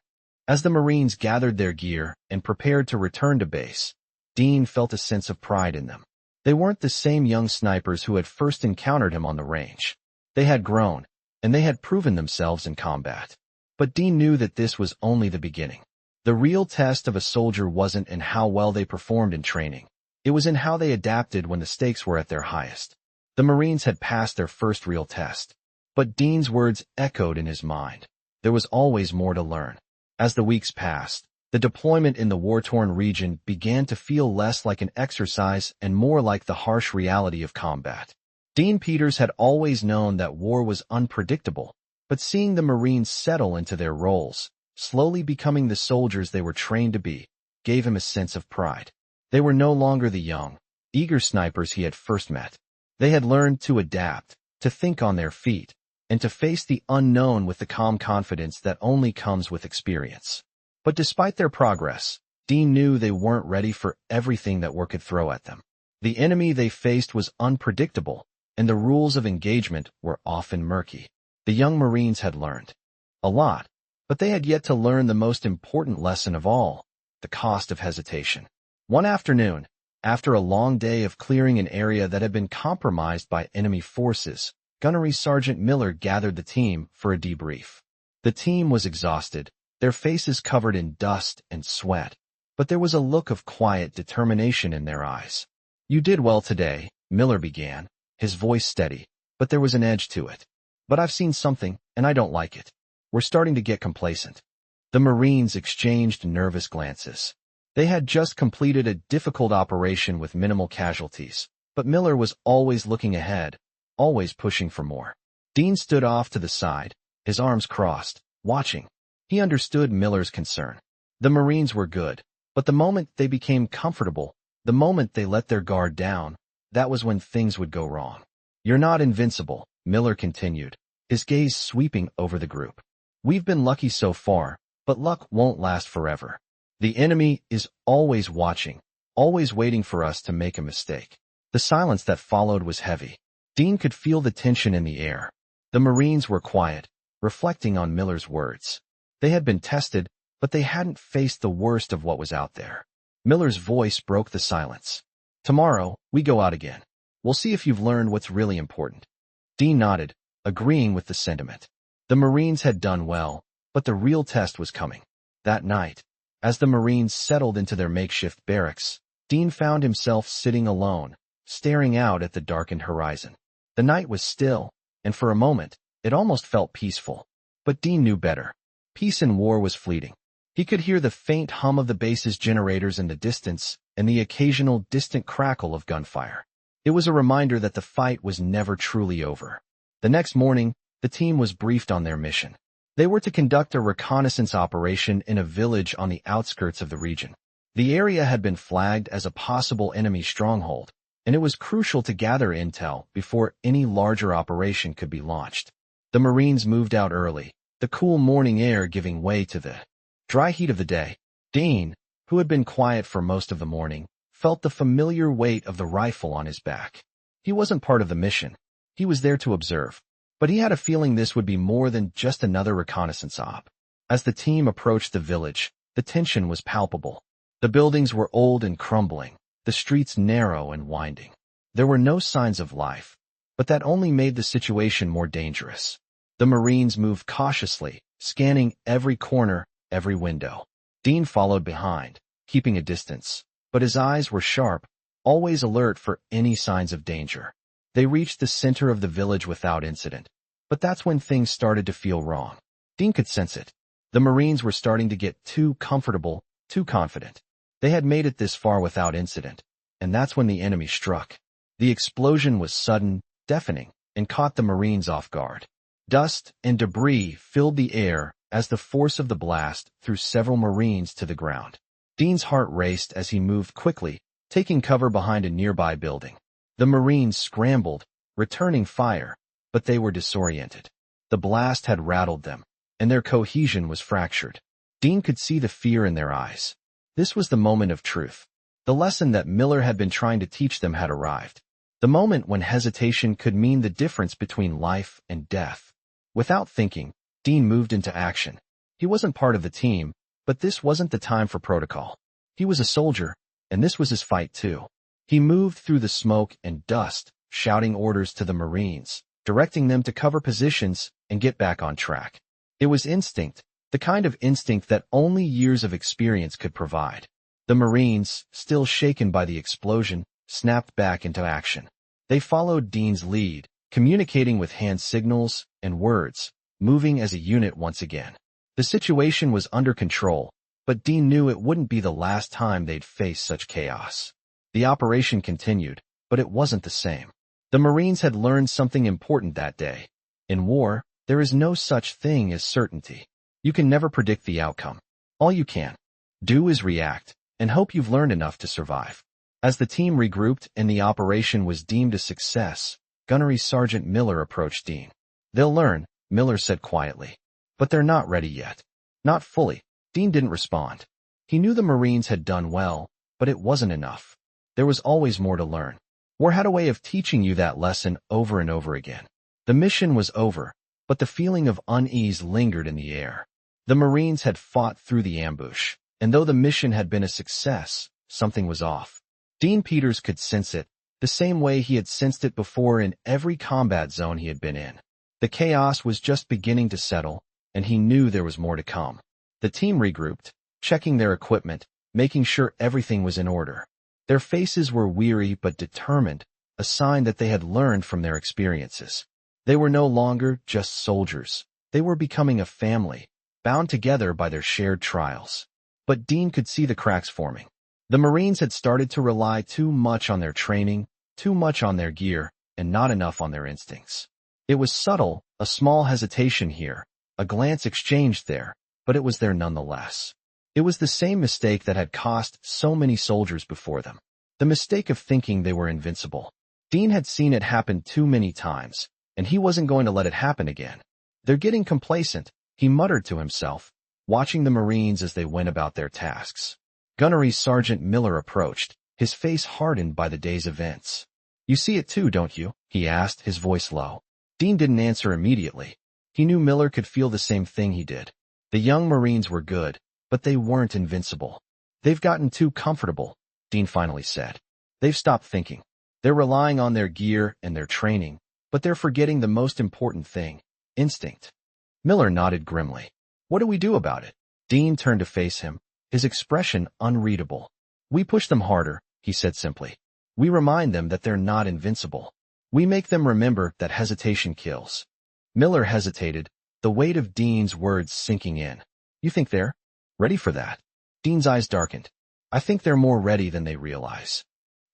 As the Marines gathered their gear and prepared to return to base, Dean felt a sense of pride in them. They weren't the same young snipers who had first encountered him on the range. They had grown, and they had proven themselves in combat. But Dean knew that this was only the beginning. The real test of a soldier wasn't in how well they performed in training. It was in how they adapted when the stakes were at their highest. The Marines had passed their first real test. But Dean's words echoed in his mind. There was always more to learn. As the weeks passed, the deployment in the war-torn region began to feel less like an exercise and more like the harsh reality of combat. Dean Peters had always known that war was unpredictable, but seeing the Marines settle into their roles, slowly becoming the soldiers they were trained to be, gave him a sense of pride. They were no longer the young, eager snipers he had first met. They had learned to adapt, to think on their feet, and to face the unknown with the calm confidence that only comes with experience. But despite their progress, Dean knew they weren't ready for everything that war could throw at them. The enemy they faced was unpredictable, and the rules of engagement were often murky. The young Marines had learned a lot, but they had yet to learn the most important lesson of all, the cost of hesitation. One afternoon, after a long day of clearing an area that had been compromised by enemy forces, Gunnery Sergeant Miller gathered the team for a debrief. The team was exhausted, their faces covered in dust and sweat, but there was a look of quiet determination in their eyes. "You did well today," Miller began, his voice steady, but there was an edge to it. "But I've seen something, and I don't like it. We're starting to get complacent." The Marines exchanged nervous glances. They had just completed a difficult operation with minimal casualties, but Miller was always looking ahead, always pushing for more. Dean stood off to the side, his arms crossed, watching. He understood Miller's concern. The Marines were good, but the moment they became comfortable, the moment they let their guard down, that was when things would go wrong. "You're not invincible," Miller continued, his gaze sweeping over the group. "We've been lucky so far, but luck won't last forever. The enemy is always watching, always waiting for us to make a mistake." The silence that followed was heavy. Dean could feel the tension in the air. The Marines were quiet, reflecting on Miller's words. They had been tested, but they hadn't faced the worst of what was out there. Miller's voice broke the silence. "Tomorrow, we go out again. We'll see if you've learned what's really important." Dean nodded, agreeing with the sentiment. The Marines had done well, but the real test was coming. That night, as the Marines settled into their makeshift barracks, Dean found himself sitting alone, staring out at the darkened horizon. The night was still, and for a moment, it almost felt peaceful. But Dean knew better. Peace in war was fleeting. He could hear the faint hum of the base's generators in the distance and the occasional distant crackle of gunfire. It was a reminder that the fight was never truly over. The next morning, the team was briefed on their mission. They were to conduct a reconnaissance operation in a village on the outskirts of the region. The area had been flagged as a possible enemy stronghold, and it was crucial to gather intel before any larger operation could be launched. The Marines moved out early, the cool morning air giving way to the dry heat of the day. Dean, who had been quiet for most of the morning, felt the familiar weight of the rifle on his back. He wasn't part of the mission. He was there to observe. But he had a feeling this would be more than just another reconnaissance op. As the team approached the village, the tension was palpable. The buildings were old and crumbling, the streets narrow and winding. There were no signs of life, but that only made the situation more dangerous. The Marines moved cautiously, scanning every corner, every window. Dean followed behind, keeping a distance, but his eyes were sharp, always alert for any signs of danger. They reached the center of the village without incident, but that's when things started to feel wrong. Dean could sense it. The Marines were starting to get too comfortable, too confident. They had made it this far without incident, and that's when the enemy struck. The explosion was sudden, deafening, and caught the Marines off guard. Dust and debris filled the air as the force of the blast threw several Marines to the ground. Dean's heart raced as he moved quickly, taking cover behind a nearby building. The Marines scrambled, returning fire, but they were disoriented. The blast had rattled them, and their cohesion was fractured. Dean could see the fear in their eyes. This was the moment of truth. The lesson that Miller had been trying to teach them had arrived. The moment when hesitation could mean the difference between life and death. Without thinking, Dean moved into action. He wasn't part of the team, but this wasn't the time for protocol. He was a soldier, and this was his fight too. He moved through the smoke and dust, shouting orders to the Marines, directing them to cover positions and get back on track. It was instinct, the kind of instinct that only years of experience could provide. The Marines, still shaken by the explosion, snapped back into action. They followed Dean's lead, communicating with hand signals and words, moving as a unit once again. The situation was under control, but Dean knew it wouldn't be the last time they'd face such chaos. The operation continued, but it wasn't the same. The Marines had learned something important that day. In war, there is no such thing as certainty. You can never predict the outcome. All you can do is react and hope you've learned enough to survive. As the team regrouped and the operation was deemed a success, Gunnery Sergeant Miller approached Dean. "They'll learn," Miller said quietly. "But they're not ready yet." "Not fully." Dean didn't respond. He knew the Marines had done well, but it wasn't enough. There was always more to learn. War had a way of teaching you that lesson over and over again. The mission was over, but the feeling of unease lingered in the air. The Marines had fought through the ambush, and though the mission had been a success, something was off. Dean Peters could sense it, the same way he had sensed it before in every combat zone he had been in. The chaos was just beginning to settle, and he knew there was more to come. The team regrouped, checking their equipment, making sure everything was in order. Their faces were weary but determined, a sign that they had learned from their experiences. They were no longer just soldiers. They were becoming a family, bound together by their shared trials. But Dean could see the cracks forming. The Marines had started to rely too much on their training, too much on their gear, and not enough on their instincts. It was subtle, a small hesitation here, a glance exchanged there, but it was there nonetheless. It was the same mistake that had cost so many soldiers before them. The mistake of thinking they were invincible. Dean had seen it happen too many times, and he wasn't going to let it happen again. "They're getting complacent," he muttered to himself, watching the Marines as they went about their tasks. Gunnery Sergeant Miller approached, his face hardened by the day's events. "You see it too, don't you?" he asked, his voice low. Dean didn't answer immediately. He knew Miller could feel the same thing he did. The young Marines were good, but they weren't invincible. "They've gotten too comfortable," Dean finally said. "They've stopped thinking. They're relying on their gear and their training, but they're forgetting the most important thing, instinct." Miller nodded grimly. "What do we do about it?" Dean turned to face him, his expression unreadable. "We push them harder," he said simply. "We remind them that they're not invincible. We make them remember that hesitation kills." Miller hesitated, the weight of Dean's words sinking in. "You think they're ready for that?" Dean's eyes darkened. "I think they're more ready than they realize."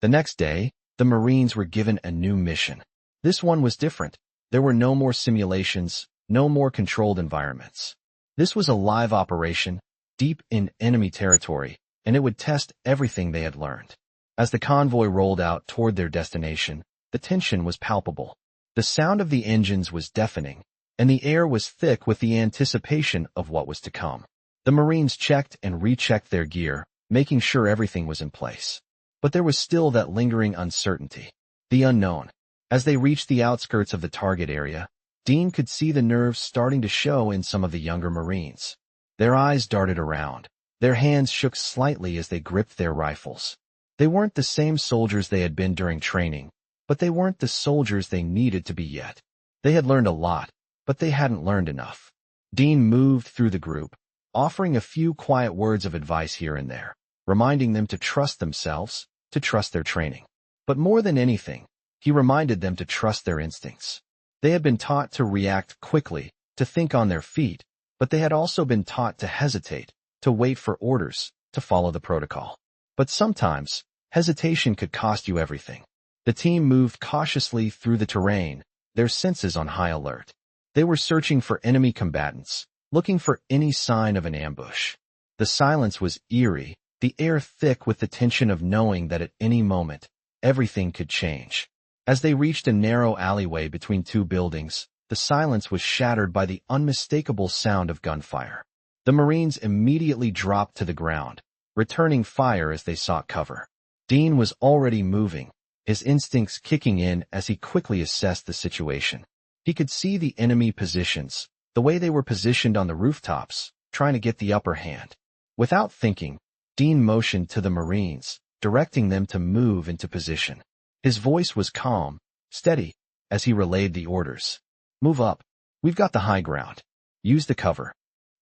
The next day, the Marines were given a new mission. This one was different. There were no more simulations, no more controlled environments. This was a live operation, deep in enemy territory, and it would test everything they had learned. As the convoy rolled out toward their destination, the tension was palpable. The sound of the engines was deafening, and the air was thick with the anticipation of what was to come. The Marines checked and rechecked their gear, making sure everything was in place. But there was still that lingering uncertainty, the unknown. As they reached the outskirts of the target area, Dean could see the nerves starting to show in some of the younger Marines. Their eyes darted around. Their hands shook slightly as they gripped their rifles. They weren't the same soldiers they had been during training, but they weren't the soldiers they needed to be yet. They had learned a lot, but they hadn't learned enough. Dean moved through the group, offering a few quiet words of advice here and there, reminding them to trust themselves, to trust their training. But more than anything, he reminded them to trust their instincts. They had been taught to react quickly, to think on their feet, but they had also been taught to hesitate, to wait for orders, to follow the protocol. But sometimes, hesitation could cost you everything. The team moved cautiously through the terrain, their senses on high alert. They were searching for enemy combatants, looking for any sign of an ambush. The silence was eerie, the air thick with the tension of knowing that at any moment, everything could change. As they reached a narrow alleyway between two buildings, the silence was shattered by the unmistakable sound of gunfire. The Marines immediately dropped to the ground, returning fire as they sought cover. Dean was already moving, his instincts kicking in as he quickly assessed the situation. He could see the enemy positions, the way they were positioned on the rooftops, trying to get the upper hand. Without thinking, Dean motioned to the Marines, directing them to move into position. His voice was calm, steady, as he relayed the orders. "Move up. We've got the high ground. Use the cover."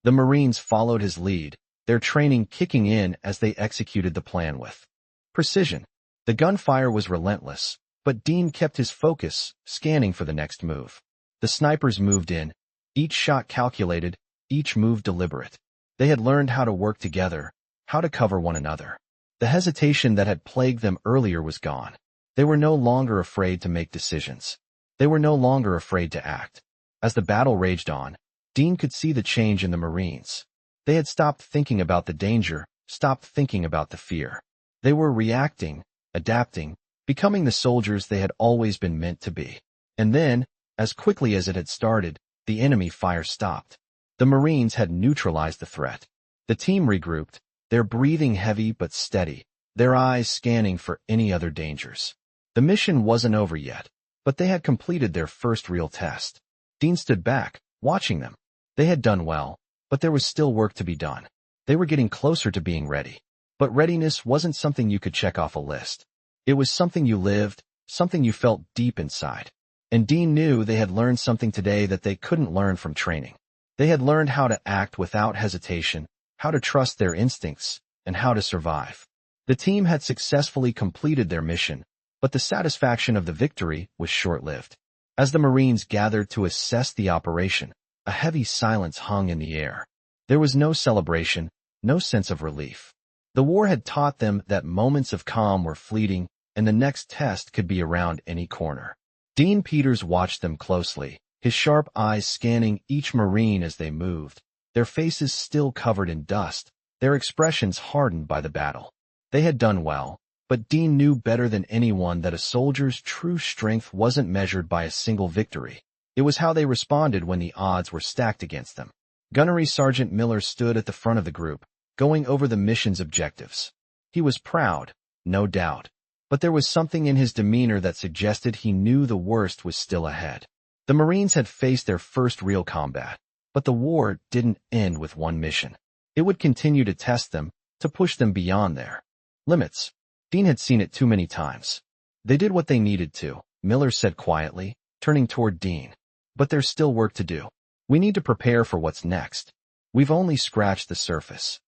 The Marines followed his lead, their training kicking in as they executed the plan with precision. The gunfire was relentless, But Dean kept his focus, scanning for the next move. The snipers moved in, each shot calculated, each move deliberate. They had learned how to work together, how to cover one another. The hesitation that had plagued them earlier was gone. They were no longer afraid to make decisions. They were no longer afraid to act. As the battle raged on, Dean could see the change in the Marines. They had stopped thinking about the danger, stopped thinking about the fear. They were reacting, adapting, becoming the soldiers they had always been meant to be. And then, as quickly as it had started, the enemy fire stopped. The Marines had neutralized the threat. The team regrouped, their breathing heavy but steady, their eyes scanning for any other dangers. The mission wasn't over yet, but they had completed their first real test. Dean stood back, watching them. They had done well, but there was still work to be done. They were getting closer to being ready. But readiness wasn't something you could check off a list. It was something you lived, something you felt deep inside. And Dean knew they had learned something today that they couldn't learn from training. They had learned how to act without hesitation, how to trust their instincts, and how to survive. The team had successfully completed their mission, but the satisfaction of the victory was short-lived. As the Marines gathered to assess the operation, a heavy silence hung in the air. There was no celebration, no sense of relief. The war had taught them that moments of calm were fleeting, and the next test could be around any corner. Dean Peters watched them closely, his sharp eyes scanning each Marine as they moved, their faces still covered in dust, their expressions hardened by the battle. They had done well, but Dean knew better than anyone that a soldier's true strength wasn't measured by a single victory. It was how they responded when the odds were stacked against them. Gunnery Sergeant Miller stood at the front of the group, going over the mission's objectives. He was proud, no doubt, but there was something in his demeanor that suggested he knew the worst was still ahead. The Marines had faced their first real combat, but the war didn't end with one mission. It would continue to test them, to push them beyond their limits. Dean had seen it too many times. They did what they needed to, Miller said quietly, turning toward Dean. But there's still work to do. We need to prepare for what's next. We've only scratched the surface.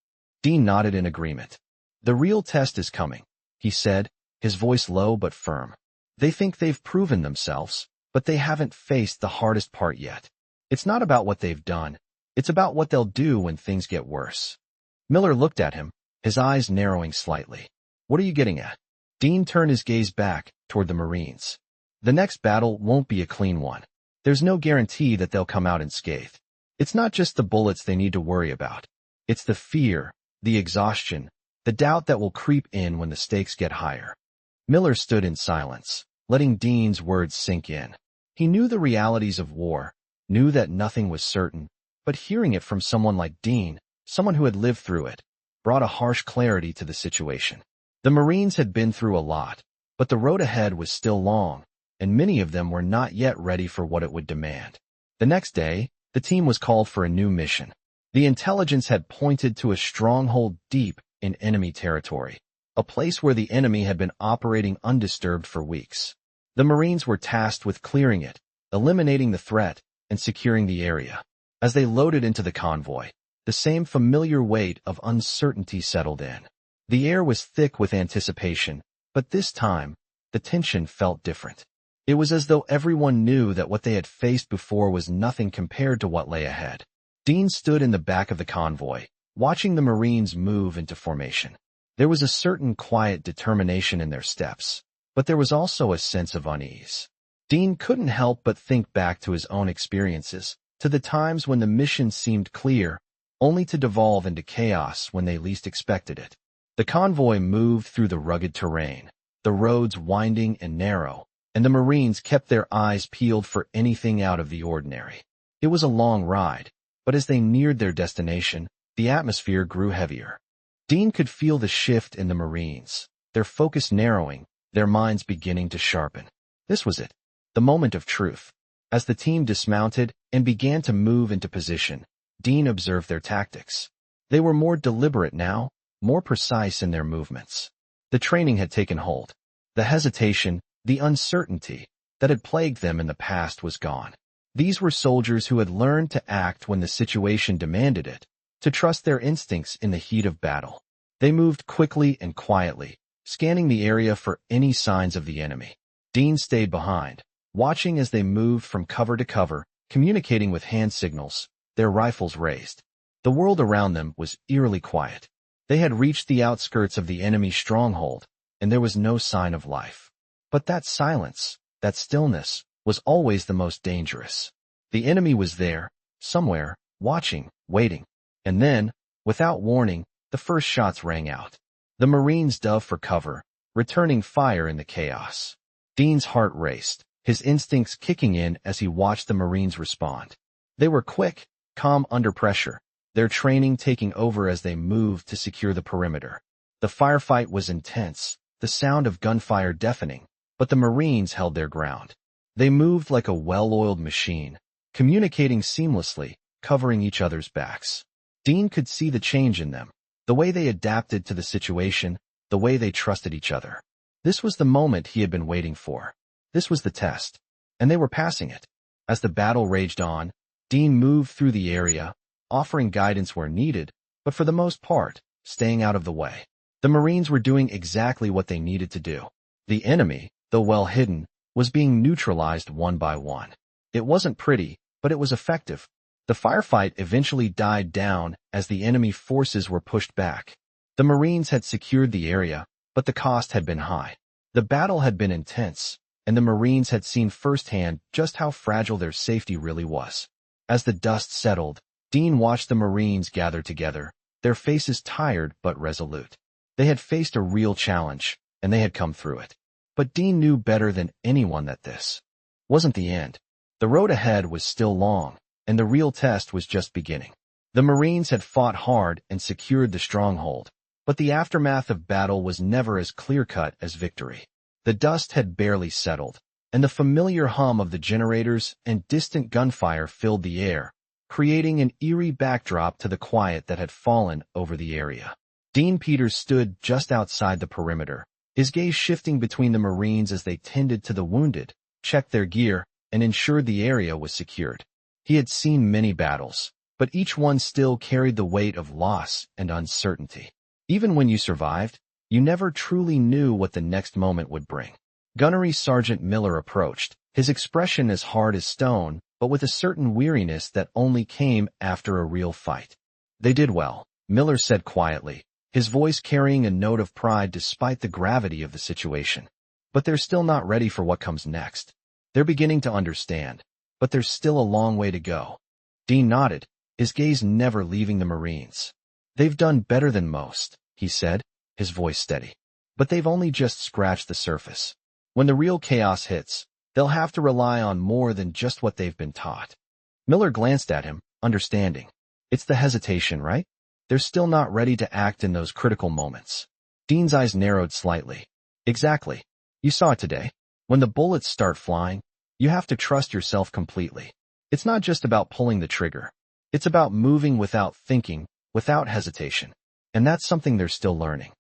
Dean nodded in agreement. The real test is coming, he said, his voice low but firm. They think they've proven themselves, but they haven't faced the hardest part yet. It's not about what they've done. It's about what they'll do when things get worse. Miller looked at him, his eyes narrowing slightly. What are you getting at? Dean turned his gaze back toward the Marines. The next battle won't be a clean one. There's no guarantee that they'll come out unscathed. It's not just the bullets they need to worry about. It's the fear, the exhaustion, the doubt that will creep in when the stakes get higher. Miller stood in silence, letting Dean's words sink in. He knew the realities of war, knew that nothing was certain, but hearing it from someone like Dean, someone who had lived through it, brought a harsh clarity to the situation. The Marines had been through a lot, but the road ahead was still long, and many of them were not yet ready for what it would demand. The next day, the team was called for a new mission. The intelligence had pointed to a stronghold deep in enemy territory, a place where the enemy had been operating undisturbed for weeks. The Marines were tasked with clearing it, eliminating the threat, and securing the area. As they loaded into the convoy, the same familiar weight of uncertainty settled in. The air was thick with anticipation, but this time, the tension felt different. It was as though everyone knew that what they had faced before was nothing compared to what lay ahead. Dean stood in the back of the convoy, watching the Marines move into formation. There was a certain quiet determination in their steps, but there was also a sense of unease. Dean couldn't help but think back to his own experiences, to the times when the mission seemed clear, only to devolve into chaos when they least expected it. The convoy moved through the rugged terrain, the roads winding and narrow, and the Marines kept their eyes peeled for anything out of the ordinary. It was a long ride, but as they neared their destination, the atmosphere grew heavier. Dean could feel the shift in the Marines, their focus narrowing, their minds beginning to sharpen. This was it, the moment of truth. As the team dismounted and began to move into position, Dean observed their tactics. They were more deliberate now, more precise in their movements. The training had taken hold. The hesitation, the uncertainty that had plagued them in the past was gone. These were soldiers who had learned to act when the situation demanded it, to trust their instincts in the heat of battle. They moved quickly and quietly, scanning the area for any signs of the enemy. Dean stayed behind, watching as they moved from cover to cover, communicating with hand signals, their rifles raised. The world around them was eerily quiet. They had reached the outskirts of the enemy stronghold, and there was no sign of life. But that silence, that stillness, was always the most dangerous. The enemy was there, somewhere, watching, waiting. And then, without warning, the first shots rang out. The Marines dove for cover, returning fire in the chaos. Dean's heart raced, his instincts kicking in as he watched the Marines respond. They were quick, calm under pressure, their training taking over as they moved to secure the perimeter. The firefight was intense, the sound of gunfire deafening, but the Marines held their ground. They moved like a well-oiled machine, communicating seamlessly, covering each other's backs. Dean could see the change in them, the way they adapted to the situation, the way they trusted each other. This was the moment he had been waiting for. This was the test, and they were passing it. As the battle raged on, Dean moved through the area, offering guidance where needed, but for the most part, staying out of the way. The Marines were doing exactly what they needed to do. The enemy, though well hidden, was being neutralized one by one. It wasn't pretty, but it was effective. The firefight eventually died down as the enemy forces were pushed back. The Marines had secured the area, but the cost had been high. The battle had been intense, and the Marines had seen firsthand just how fragile their safety really was. As the dust settled, Dean watched the Marines gather together, their faces tired but resolute. They had faced a real challenge, and they had come through it. But Dean knew better than anyone that this wasn't the end. The road ahead was still long, and the real test was just beginning. The Marines had fought hard and secured the stronghold, but the aftermath of battle was never as clear-cut as victory. The dust had barely settled, and the familiar hum of the generators and distant gunfire filled the air, creating an eerie backdrop to the quiet that had fallen over the area. Dean Peters stood just outside the perimeter, his gaze shifting between the Marines as they tended to the wounded, checked their gear, and ensured the area was secured. He had seen many battles, but each one still carried the weight of loss and uncertainty. Even when you survived, you never truly knew what the next moment would bring. Gunnery Sergeant Miller approached, his expression as hard as stone, but with a certain weariness that only came after a real fight. "They did well," Miller said quietly, his voice carrying a note of pride despite the gravity of the situation. "But they're still not ready for what comes next. They're beginning to understand, but there's still a long way to go." Dean nodded, his gaze never leaving the Marines. "They've done better than most," he said, his voice steady. "But they've only just scratched the surface. When the real chaos hits, they'll have to rely on more than just what they've been taught." Miller glanced at him, understanding. "It's the hesitation, right? They're still not ready to act in those critical moments." Dean's eyes narrowed slightly. "Exactly. You saw it today. When the bullets start flying, you have to trust yourself completely. It's not just about pulling the trigger. It's about moving without thinking, without hesitation. And that's something they're still learning."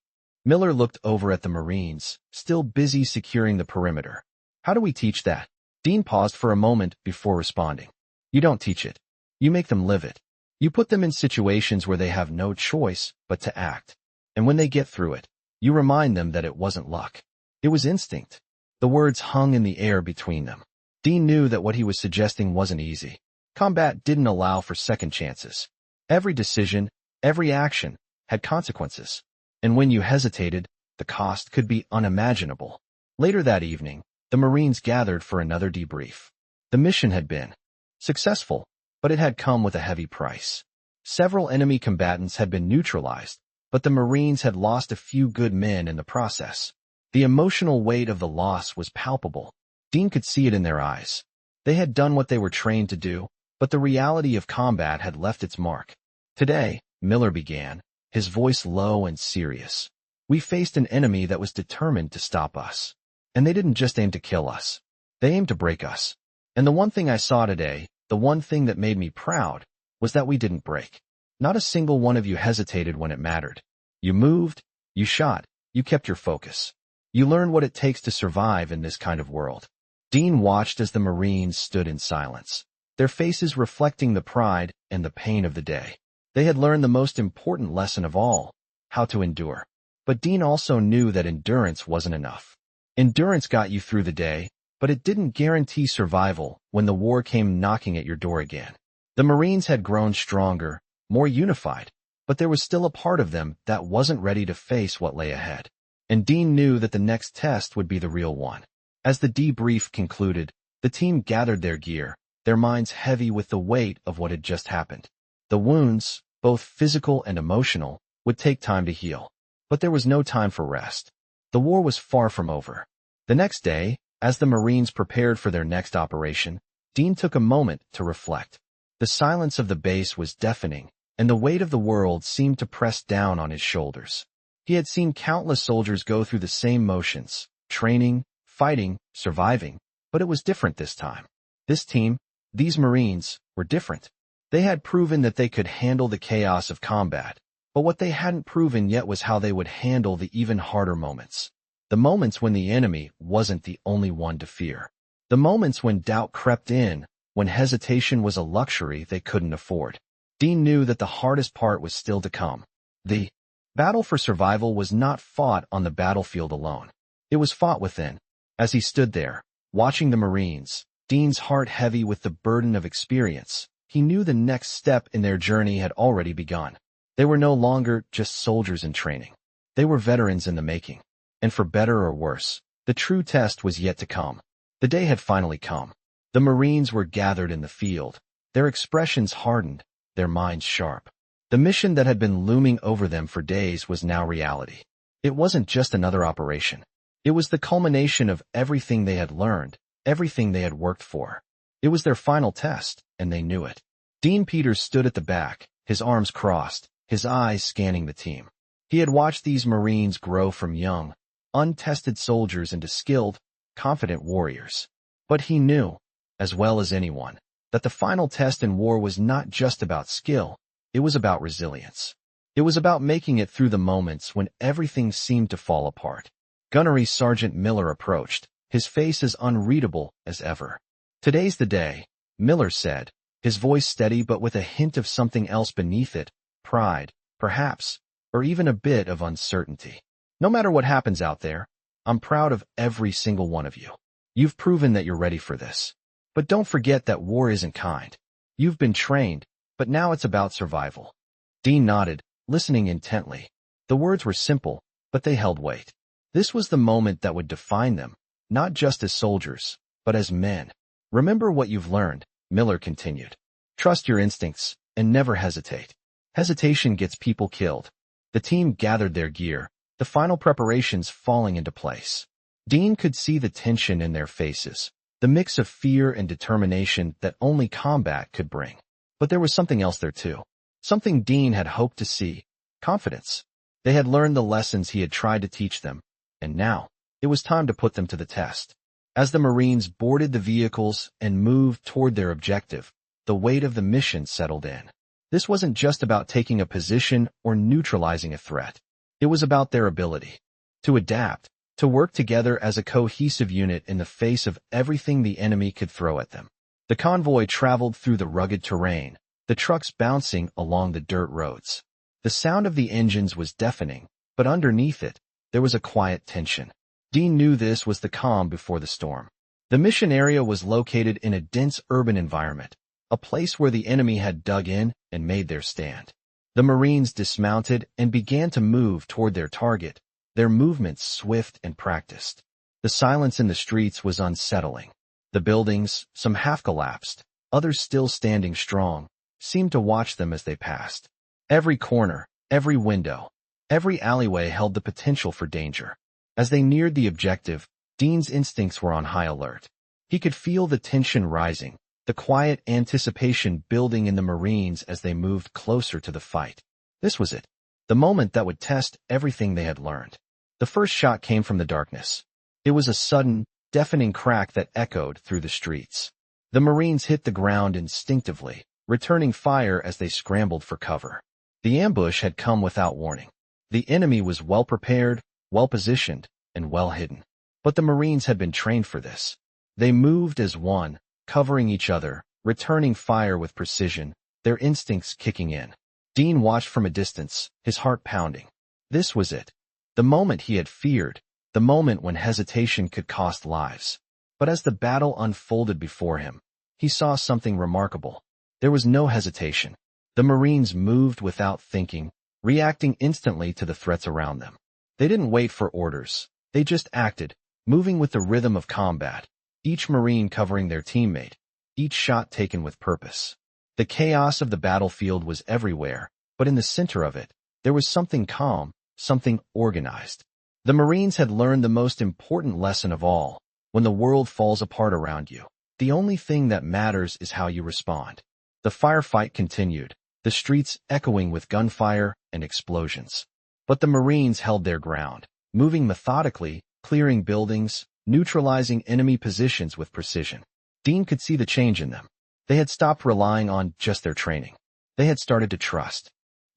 Miller looked over at the Marines, still busy securing the perimeter. "How do we teach that?" Dean paused for a moment before responding. "You don't teach it. You make them live it. You put them in situations where they have no choice but to act. And when they get through it, you remind them that it wasn't luck. It was instinct." The words hung in the air between them. Dean knew that what he was suggesting wasn't easy. Combat didn't allow for second chances. Every decision, every action, had consequences. And when you hesitated, the cost could be unimaginable. Later that evening, the Marines gathered for another debrief. The mission had been successful, but it had come with a heavy price. Several enemy combatants had been neutralized, but the Marines had lost a few good men in the process. The emotional weight of the loss was palpable. Dean could see it in their eyes. They had done what they were trained to do, but the reality of combat had left its mark. "Today," Miller began, his voice low and serious, "we faced an enemy that was determined to stop us. And they didn't just aim to kill us. They aimed to break us. And the one thing I saw today, the one thing that made me proud, was that we didn't break. Not a single one of you hesitated when it mattered. You moved, you shot, you kept your focus. You learned what it takes to survive in this kind of world." Dean watched as the Marines stood in silence, their faces reflecting the pride and the pain of the day. They had learned the most important lesson of all, how to endure. But Dean also knew that endurance wasn't enough. Endurance got you through the day, but it didn't guarantee survival when the war came knocking at your door again. The Marines had grown stronger, more unified, but there was still a part of them that wasn't ready to face what lay ahead. And Dean knew that the next test would be the real one. As the debrief concluded, the team gathered their gear, their minds heavy with the weight of what had just happened. The wounds, both physical and emotional, would take time to heal. But there was no time for rest. The war was far from over. The next day, as the Marines prepared for their next operation, Dean took a moment to reflect. The silence of the base was deafening, and the weight of the world seemed to press down on his shoulders. He had seen countless soldiers go through the same motions, training, fighting, surviving, but it was different this time. This team, these Marines, were different. They had proven that they could handle the chaos of combat, but what they hadn't proven yet was how they would handle the even harder moments. The moments when the enemy wasn't the only one to fear. The moments when doubt crept in, when hesitation was a luxury they couldn't afford. Dean knew that the hardest part was still to come. The battle for survival was not fought on the battlefield alone. It was fought within. As he stood there, watching the Marines, Dean's heart heavy with the burden of experience, he knew the next step in their journey had already begun. They were no longer just soldiers in training. They were veterans in the making. And for better or worse, the true test was yet to come. The day had finally come. The Marines were gathered in the field, their expressions hardened, their minds sharp. The mission that had been looming over them for days was now reality. It wasn't just another operation. It was the culmination of everything they had learned, everything they had worked for. It was their final test, and they knew it. Dean Peters stood at the back, his arms crossed, his eyes scanning the team. He had watched these Marines grow from young, untested soldiers into skilled, confident warriors. But he knew, as well as anyone, that the final test in war was not just about skill, it was about resilience. It was about making it through the moments when everything seemed to fall apart. Gunnery Sergeant Miller approached, his face as unreadable as ever. "Today's the day," Miller said, his voice steady but with a hint of something else beneath it, pride, perhaps, or even a bit of uncertainty. "No matter what happens out there, I'm proud of every single one of you. You've proven that you're ready for this. But don't forget that war isn't kind. You've been trained, but now it's about survival." Dean nodded, listening intently. The words were simple, but they held weight. This was the moment that would define them, not just as soldiers, but as men. "Remember what you've learned," Miller continued. "Trust your instincts, and never hesitate. Hesitation gets people killed." The team gathered their gear, the final preparations falling into place. Dean could see the tension in their faces, the mix of fear and determination that only combat could bring. But there was something else there too. Something Dean had hoped to see: confidence. They had learned the lessons he had tried to teach them, and now, it was time to put them to the test. As the Marines boarded the vehicles and moved toward their objective, the weight of the mission settled in. This wasn't just about taking a position or neutralizing a threat. It was about their ability to adapt, to work together as a cohesive unit in the face of everything the enemy could throw at them. The convoy traveled through the rugged terrain, the trucks bouncing along the dirt roads. The sound of the engines was deafening, but underneath it, there was a quiet tension. Dean knew this was the calm before the storm. The mission area was located in a dense urban environment, a place where the enemy had dug in and made their stand. The Marines dismounted and began to move toward their target, their movements swift and practiced. The silence in the streets was unsettling. The buildings, some half collapsed, others still standing strong, seemed to watch them as they passed. Every corner, every window, every alleyway held the potential for danger. As they neared the objective, Dean's instincts were on high alert. He could feel the tension rising, the quiet anticipation building in the Marines as they moved closer to the fight. This was it, the moment that would test everything they had learned. The first shot came from the darkness. It was a sudden, deafening crack that echoed through the streets. The Marines hit the ground instinctively, returning fire as they scrambled for cover. The ambush had come without warning. The enemy was well prepared, well positioned, and well hidden. But the Marines had been trained for this. They moved as one, covering each other, returning fire with precision, their instincts kicking in. Dean watched from a distance, his heart pounding. This was it. The moment he had feared, the moment when hesitation could cost lives. But as the battle unfolded before him, he saw something remarkable. There was no hesitation. The Marines moved without thinking, reacting instantly to the threats around them. They didn't wait for orders. They just acted, moving with the rhythm of combat, each Marine covering their teammate, each shot taken with purpose. The chaos of the battlefield was everywhere, but in the center of it, there was something calm, something organized. The Marines had learned the most important lesson of all. When the world falls apart around you, the only thing that matters is how you respond. The firefight continued, the streets echoing with gunfire and explosions. But the Marines held their ground, moving methodically, clearing buildings, neutralizing enemy positions with precision. Dean could see the change in them. They had stopped relying on just their training. They had started to trust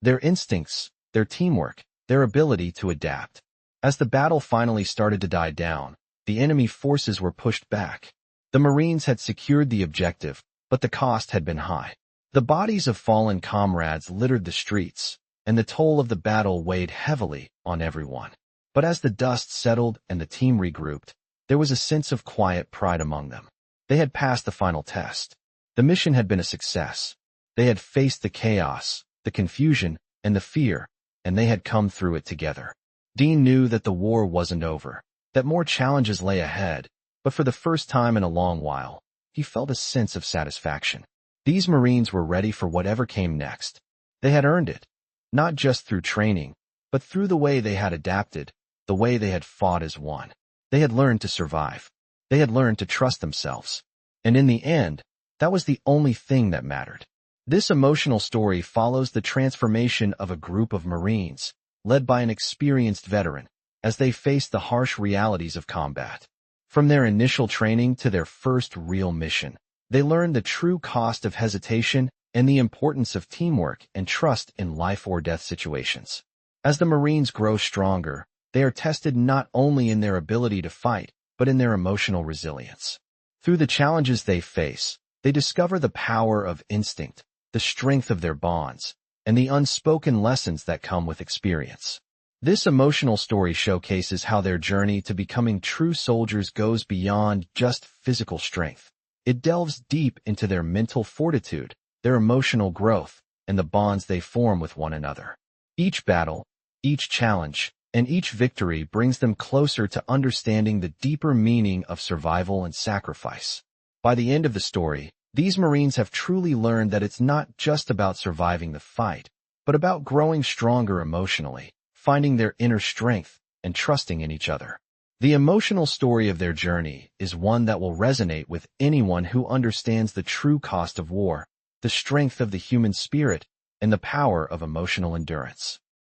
their instincts, their teamwork, their ability to adapt. As the battle finally started to die down, the enemy forces were pushed back. The Marines had secured the objective, but the cost had been high. The bodies of fallen comrades littered the streets, and the toll of the battle weighed heavily on everyone. But as the dust settled and the team regrouped, there was a sense of quiet pride among them. They had passed the final test. The mission had been a success. They had faced the chaos, the confusion, and the fear, and they had come through it together. Dean knew that the war wasn't over, that more challenges lay ahead, but for the first time in a long while, he felt a sense of satisfaction. These Marines were ready for whatever came next. They had earned it, not just through training, but through the way they had adapted, the way they had fought as one. They had learned to survive. They had learned to trust themselves. And in the end, that was the only thing that mattered. This emotional story follows the transformation of a group of Marines, led by an experienced veteran, as they faced the harsh realities of combat. From their initial training to their first real mission, they learned the true cost of hesitation and the importance of teamwork and trust in life-or-death situations. As the Marines grow stronger, they are tested not only in their ability to fight, but in their emotional resilience. Through the challenges they face, they discover the power of instinct, the strength of their bonds, and the unspoken lessons that come with experience. This emotional story showcases how their journey to becoming true soldiers goes beyond just physical strength. It delves deep into their mental fortitude, their emotional growth, and the bonds they form with one another. Each battle, each challenge, and each victory brings them closer to understanding the deeper meaning of survival and sacrifice. By the end of the story, these Marines have truly learned that it's not just about surviving the fight, but about growing stronger emotionally, finding their inner strength, and trusting in each other. The emotional story of their journey is one that will resonate with anyone who understands the true cost of war, the strength of the human spirit, and the power of emotional endurance.